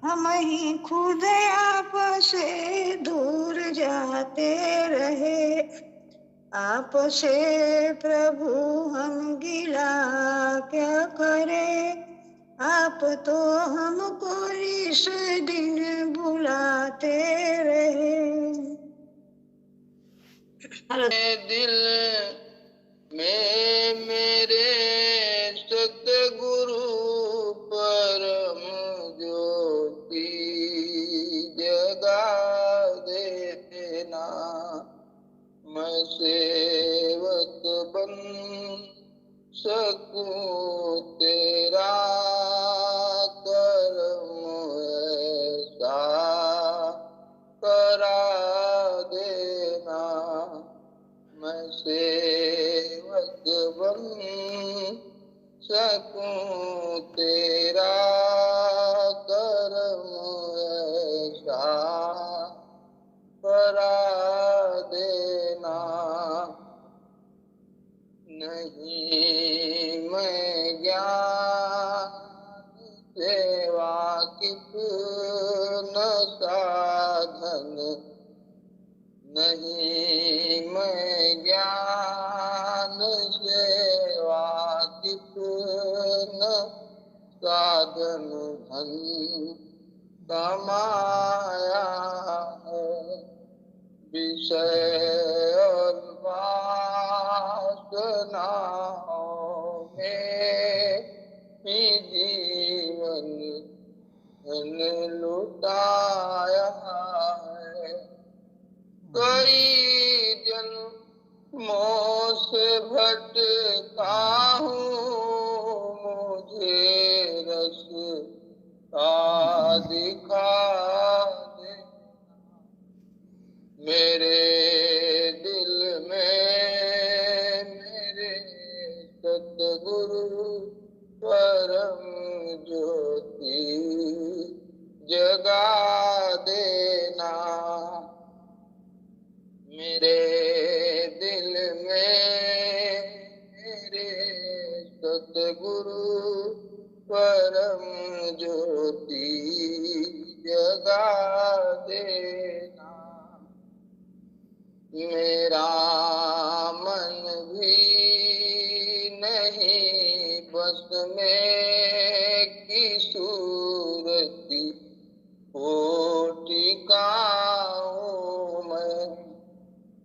हम ही खुद आप से दूर जाते रहे। आप से प्रभु हम गिला क्या करें, आप तो हमको इस दिन बुलाते रहे। दिल में मेरे सतगुरु परम ज्योति जगा देना। मैं सेवक बन सकूं तेरा, करम ऐसा करा देना। मैं सेवक बन सकूं तेरा, करम ऐसा करा देना। नहीं मैं ज्ञान से वाकिफ न साधन, नहीं मैं ज्ञान से वाकिफ न साधन, धन कमाया है विषय और वासनाओं में ही जीवन धन लुटाया है। कई जन्मों से भटका हूँ, मुझे रास्ता दिखा दे। मेरे दिल में मेरे सतगुरु परम ज्योति जगा देना। मेरे दिल में मेरे सतगुरु परम ज्योति जगा देना। मेरा मन भी नहीं बस में की सूरती हो टिकाऊं मैं।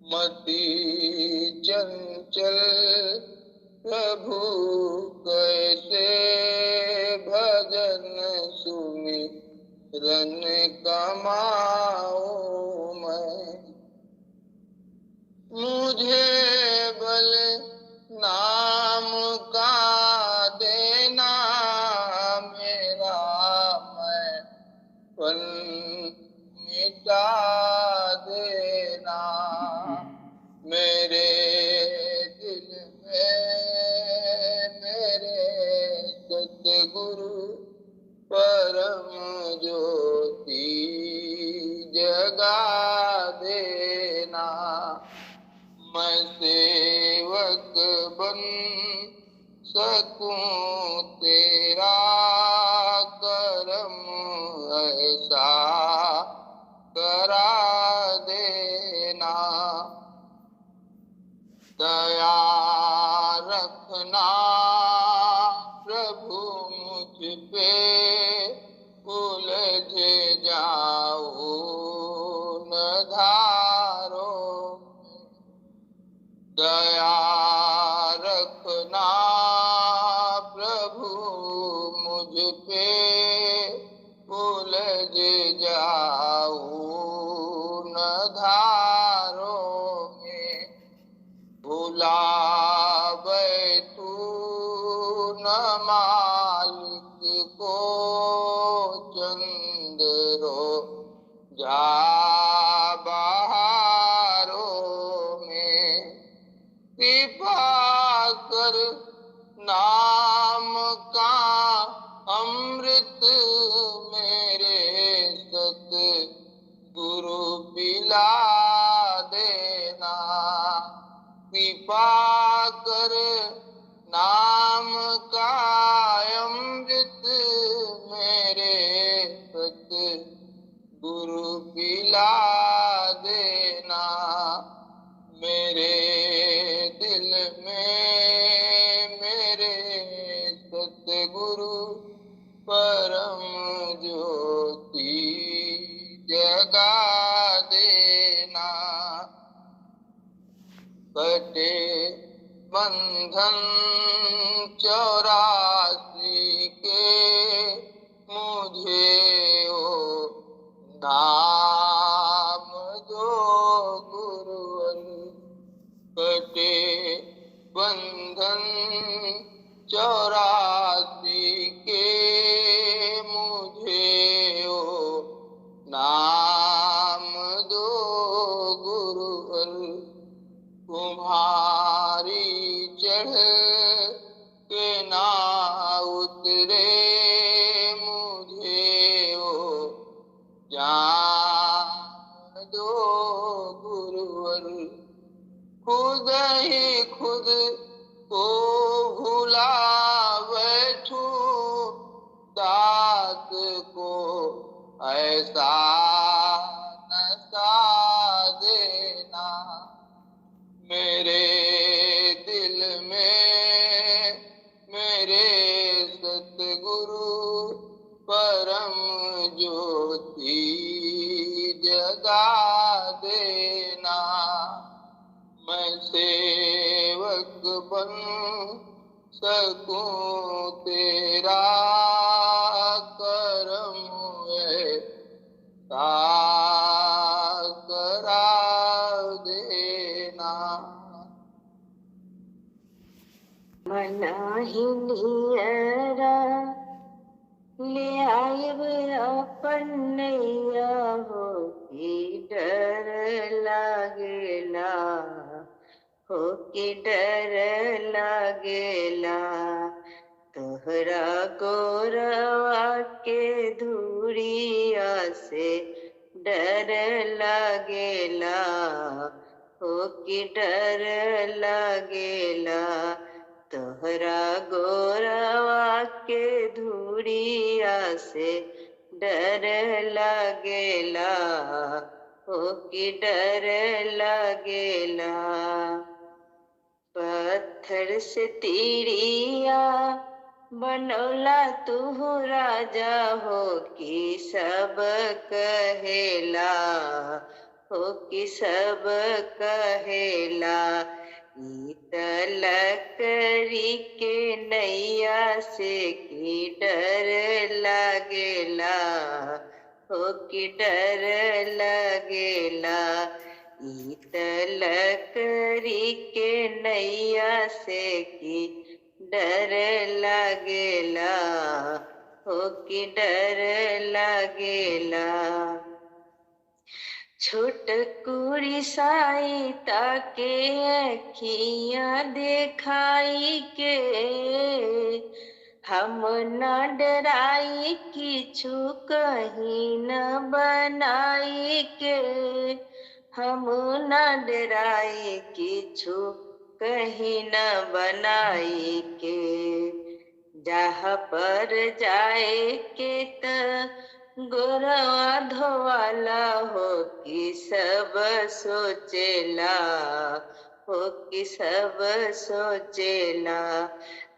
मति चंचल प्रभु कैसे भजन सुमिरन कमाऊं मैं। मुझे बल नाम का देना, मेरा मैं सेवक बन सकूं तेरा, करम ऐसा करा देना। दया रखना प्रभु मुझ पे, उलझ जाऊं न धारों में। दया रखना प्रभु मुझ पे, उलझ जाऊं न धारों में। भुला बैठूं न मालिक को, चंद्रो जा बहारों में। कृपा कर नाम का अमृत मेरे सत गुरु पिला देना। कृपा कर नाम का अमृत मेरे सत गुरु पिला देना। मेरे दिल में मेरे सतगुरु परम ज्योति जगा देना। कटे बंधन 84 के, मुझे ओ नाम दो गुरुवर। कटे बंधन 84 के, मुझे ओ नाम दो गुरुवर। तुम्हारी चढ़ के ना उतरे, मुझे ओ जान दो गुरुवर। खुद ही खुद को भुला बैठूं, दास को ऐसा नशा देना। मेरे दिल में मेरे सतगुरु परम ज्योति जगा देना। मैं सेवक बन सकूं तेरा, करम ऐसा करा देना। मनाहिनियरा ले आयब अपन नैया, हो कि डर लागेला, हो कि डर लागेला। तोहरा गोरवा के धूड़िया से डर लागेला, हो कि डर लागेला। तोहरा गोरवा के धूड़िया से डर लागेला, हो कि डर लागेला। पत्थर से तीरिया बनौला तू राजा, हो कि सब कहेला, हो कि सब कहेला। लकड़ी के नैया से की डर लागेला, हो कि डर लागेला। लकड़ी के नैया से की डर लागेला, हो कि डर लागेला। छोटकुरी साई ताके अखियाँ देखाई के, हम न डराई किछु कहीं न बनाई के। हम न डराई किछु कहीं न बनाई के, जहाँ पर जाए के त गोरवा धोवाला हो कि सब सोचेला, हो कि सब सोचेला।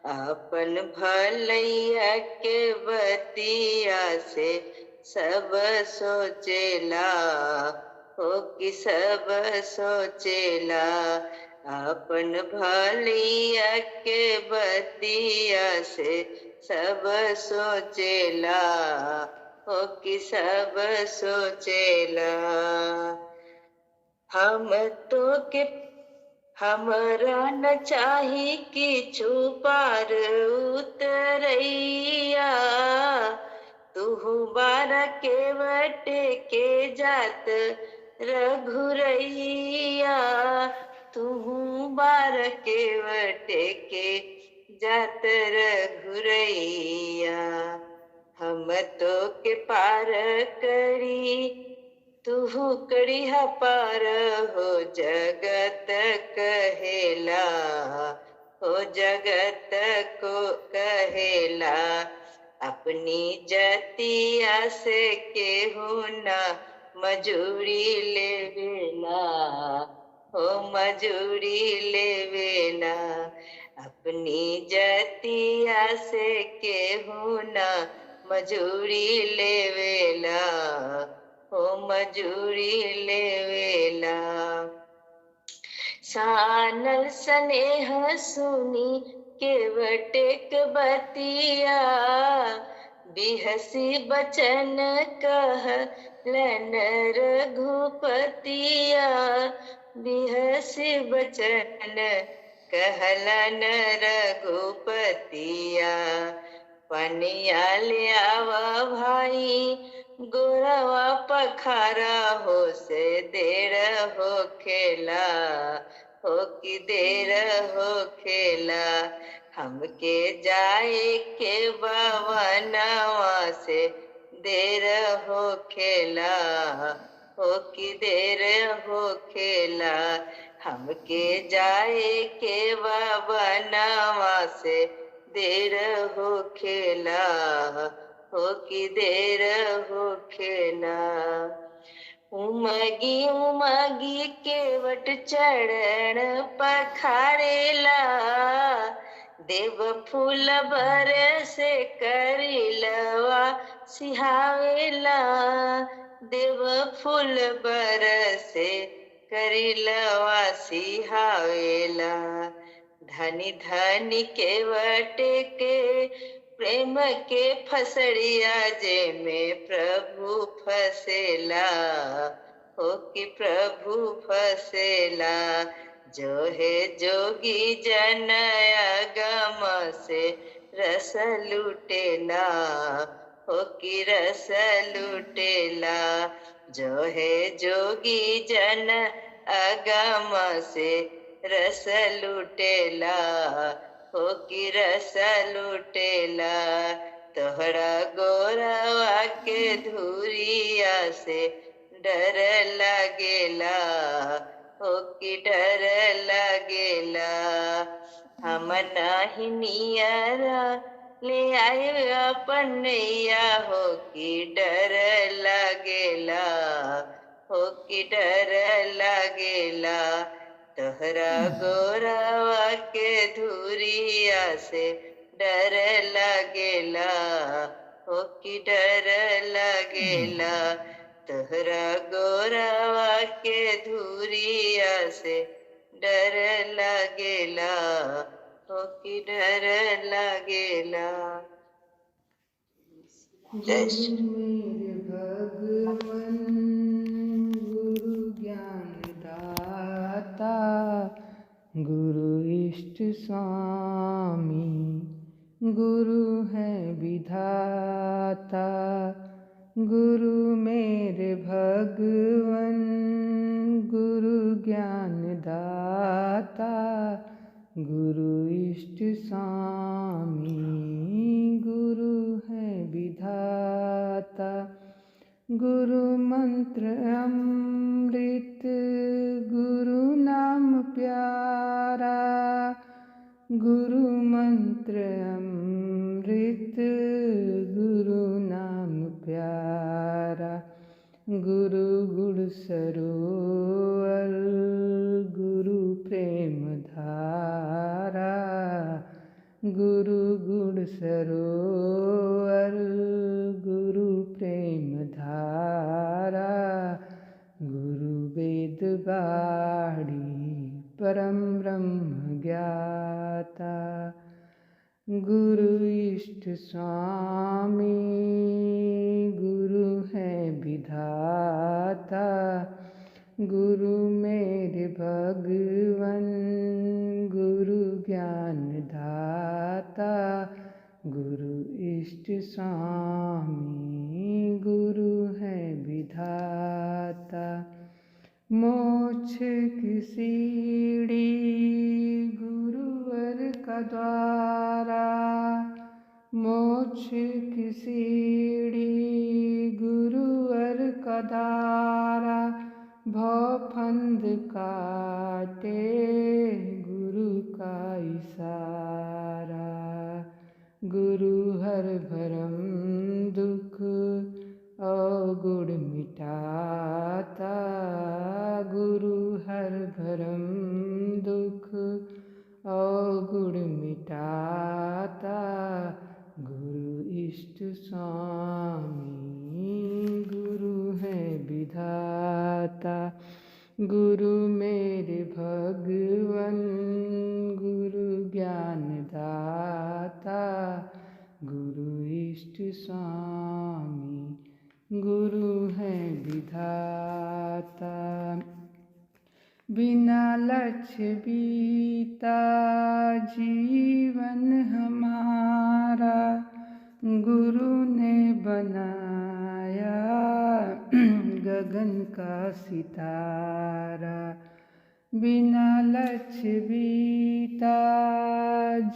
अपन भलैया के बतिया से सब सोचेला, हो कि सब सोचेला। अपन भलैया के बतिया से सब सोचेला, हो कि सब सोचेला। हम तो के हमरा न चाही किछु पार उतरैया, तुहु बारा के बटे के जात रघुरैया, तुहु बारा के बटे के जात रघुरैया। हम तो के पार करी तुहु करिहा पार, हो जगत कहेला, हो जगत को कहेला। अपनी जतिया से केहू ना मजूरी लेवेला, हो मजूरी लेवेला। अपनी जतिया से केहू ना मजूरी लेवेला, हो मजूरी लेवेला। सानल स्नेह सुनी केवटेक बतिया, बिहसी बचन कहलन रघुपतिया, बिहसी बचन कहलन रघुपतिया। पनिया ले आवा भाई गोरवा पखारा, हो से देर हो खेला, हो कि देर हो खेला। हमके जाए के बावनवा से देर हो खेला, हो कि देर हो खेला। हमके जाए के बावनवा से देर हो खेला, हो कि देर हो खेला। उमगी उमगी केवट चरण पखारेला, देव फूल भर से करिलवा सिहावेला, देव फूल भर से करिलवा सिहावेला। धनी धनी केवटे के प्रेम के फसड़िया, जे में प्रभु फसेला, हो कि प्रभु फसेला। जो है जोगी जन अगम से रस लुटेला, हो कि रस लुटेला। जो है जोगी जन अगम से रस लुटेला, हो कि रस लुटेला। तोहरा गोरवा के धुरिया से डर लगेला, हो कि डर लगेला। हम नाही नियरा ले आए अपन नैया, हो कि डर लगेला, हो कि डर लगेला। तोहरा गोरवा के धुरिया से डर लगेला, हो कि डर लगेला। तोहरा गोरवा के धुरिया से डर लगेला, हो कि डर लगेला। जय श्री मेरे भगवन गुरु ज्ञान दाता, गुरु इष्ट स्वामी, गुरु है विधाता। गुरु मेरे भगवन गुरु ज्ञान दाता, गुरु इष्ट स्वामी, गुरु है विधाता। गुरु मंत्र अमृत गुरु मंत्र अमृत गुरु नाम प्यारा, गुरु गुण सरोवर गुरु प्रेम धारा, गुरु गुण सरोवर गुरु प्रेम धारा, गुरु वेद बाणी परम ब्रह्म ज्ञाता, गुरु इष्ट स्वामी गुरु है विधाता, गुरु मेरे भगवन गुरु ज्ञान दाता, गुरु इष्ट स्वामी गुरु है विधाता। मोक्ष की सीढ़ी गुरुवर का द्वारा, मोक्ष की सीढ़ी गुरुवर का द्वारा, भवफंद काटे गुरु का इशारा, गुरु हर भरम दुख अवगुण मिटाता, गुरु हर भरम दुख अवगुण मिटाता, गुरु इष्ट स्वामी गुरु है विधाता, गुरु मेरे भगवन गुरु ज्ञान दाता, गुरु इष्ट स्वामी गुरु है विधाता। बिना लक्ष्य बीता जीवन हमारा, गुरु ने बनाया गगन का सितारा, बिना लक्ष्य बीता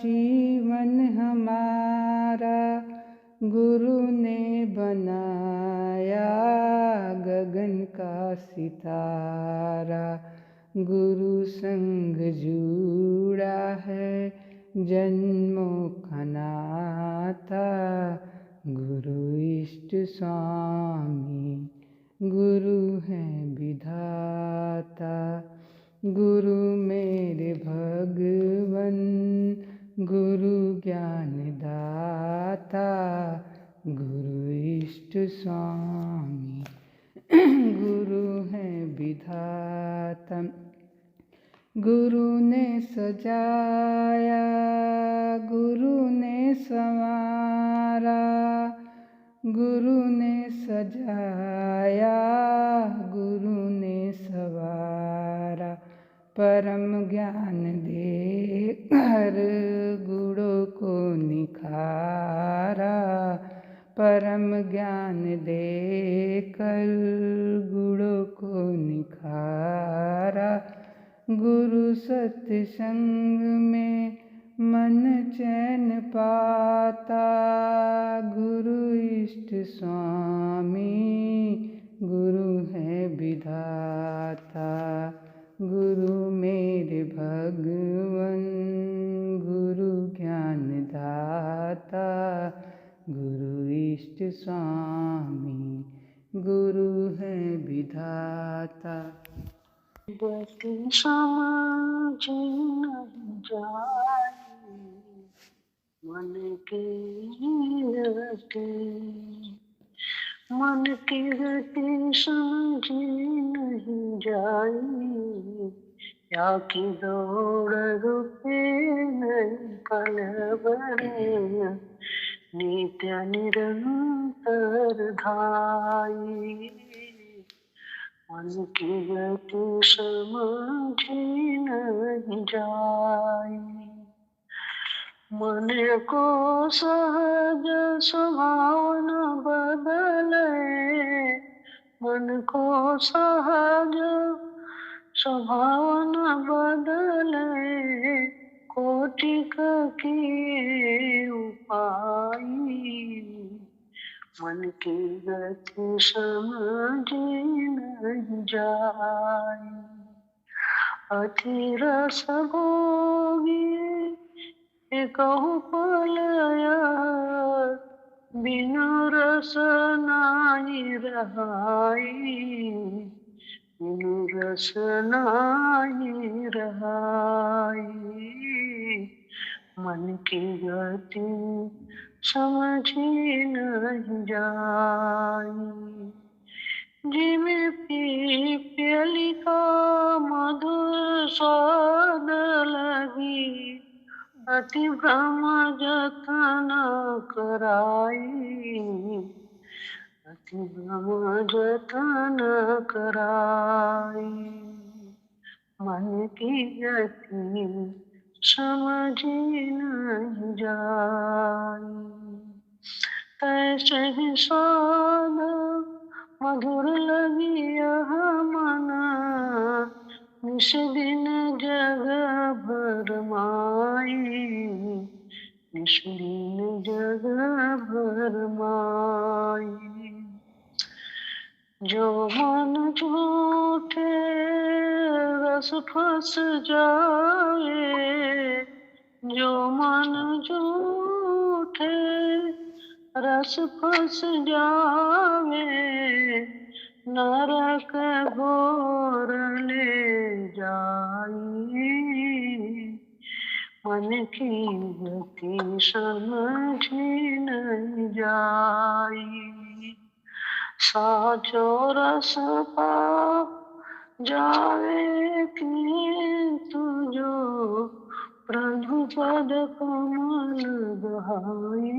जीवन हमारा, गुरु ने बनाया गगन का सितारा, गुरु संग जुड़ा है जन्मों का नाता, गुरु इष्ट स्वामी गुरु है विधाता, गुरु मेरे भगवन गुरु ज्ञान दाता, गुरु इष्ट स्वामी गुरु है विधाता, गुरु ने सजाया गुरु ने संवारा, गुरु ने सजाया गुरु ने संवारा, परम ज्ञान दे हर गुणों को निखारा, परम ज्ञान दे कर गुणों को निखारा, गुरु सत्संग में मन चैन पाता, गुरु इष्ट स्वामी गुरु है विधाता, गुरु मेरे भगवन गुरु ज्ञान दाता, गुरु इष्ट स्वामी गुरु है विधाता। गति समझ नहीं जाए मन की गति समझ नहीं जाए, या की दौड़ रुके नहीं पल भर, नित्य निरंतर धाई, मन की गति समझ नहीं जाए, मन को सहज स्वभाव न बदले, मन को सहज स्वभाव न बदले, कोटिक की उपाय, मन की गति समझ नहीं जाए, अति रस भोगी कहूँ पलया, बिनु रस नाहि रहाई, बिनु रस नाहि रहाई। मन की गति समझी नहीं जाई, जिमे पी प्याली का मधुर स्वाद लगी, अति भ्रम जतन कराई, अति भ्रम जतन कराई। मन की गति समझी नहीं जाई, तैसे ही स्वाद मधुर लगी यह मन, निस दिन जग भर माई, निस दिन जग भर माई। जो मन झूठे रस फंस जाए, जो मन झूठे रस फंस जावे, नरक घोर ले जाई। मन की गति समझी नहीं जाई, साचो रस पा जावे किंतु जो प्रभु पद कमल गहाई,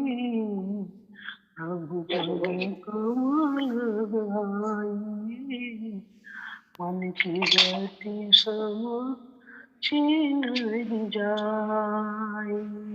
प्रभु पद कमल गहाई। मन की गति समझी नहीं जाई।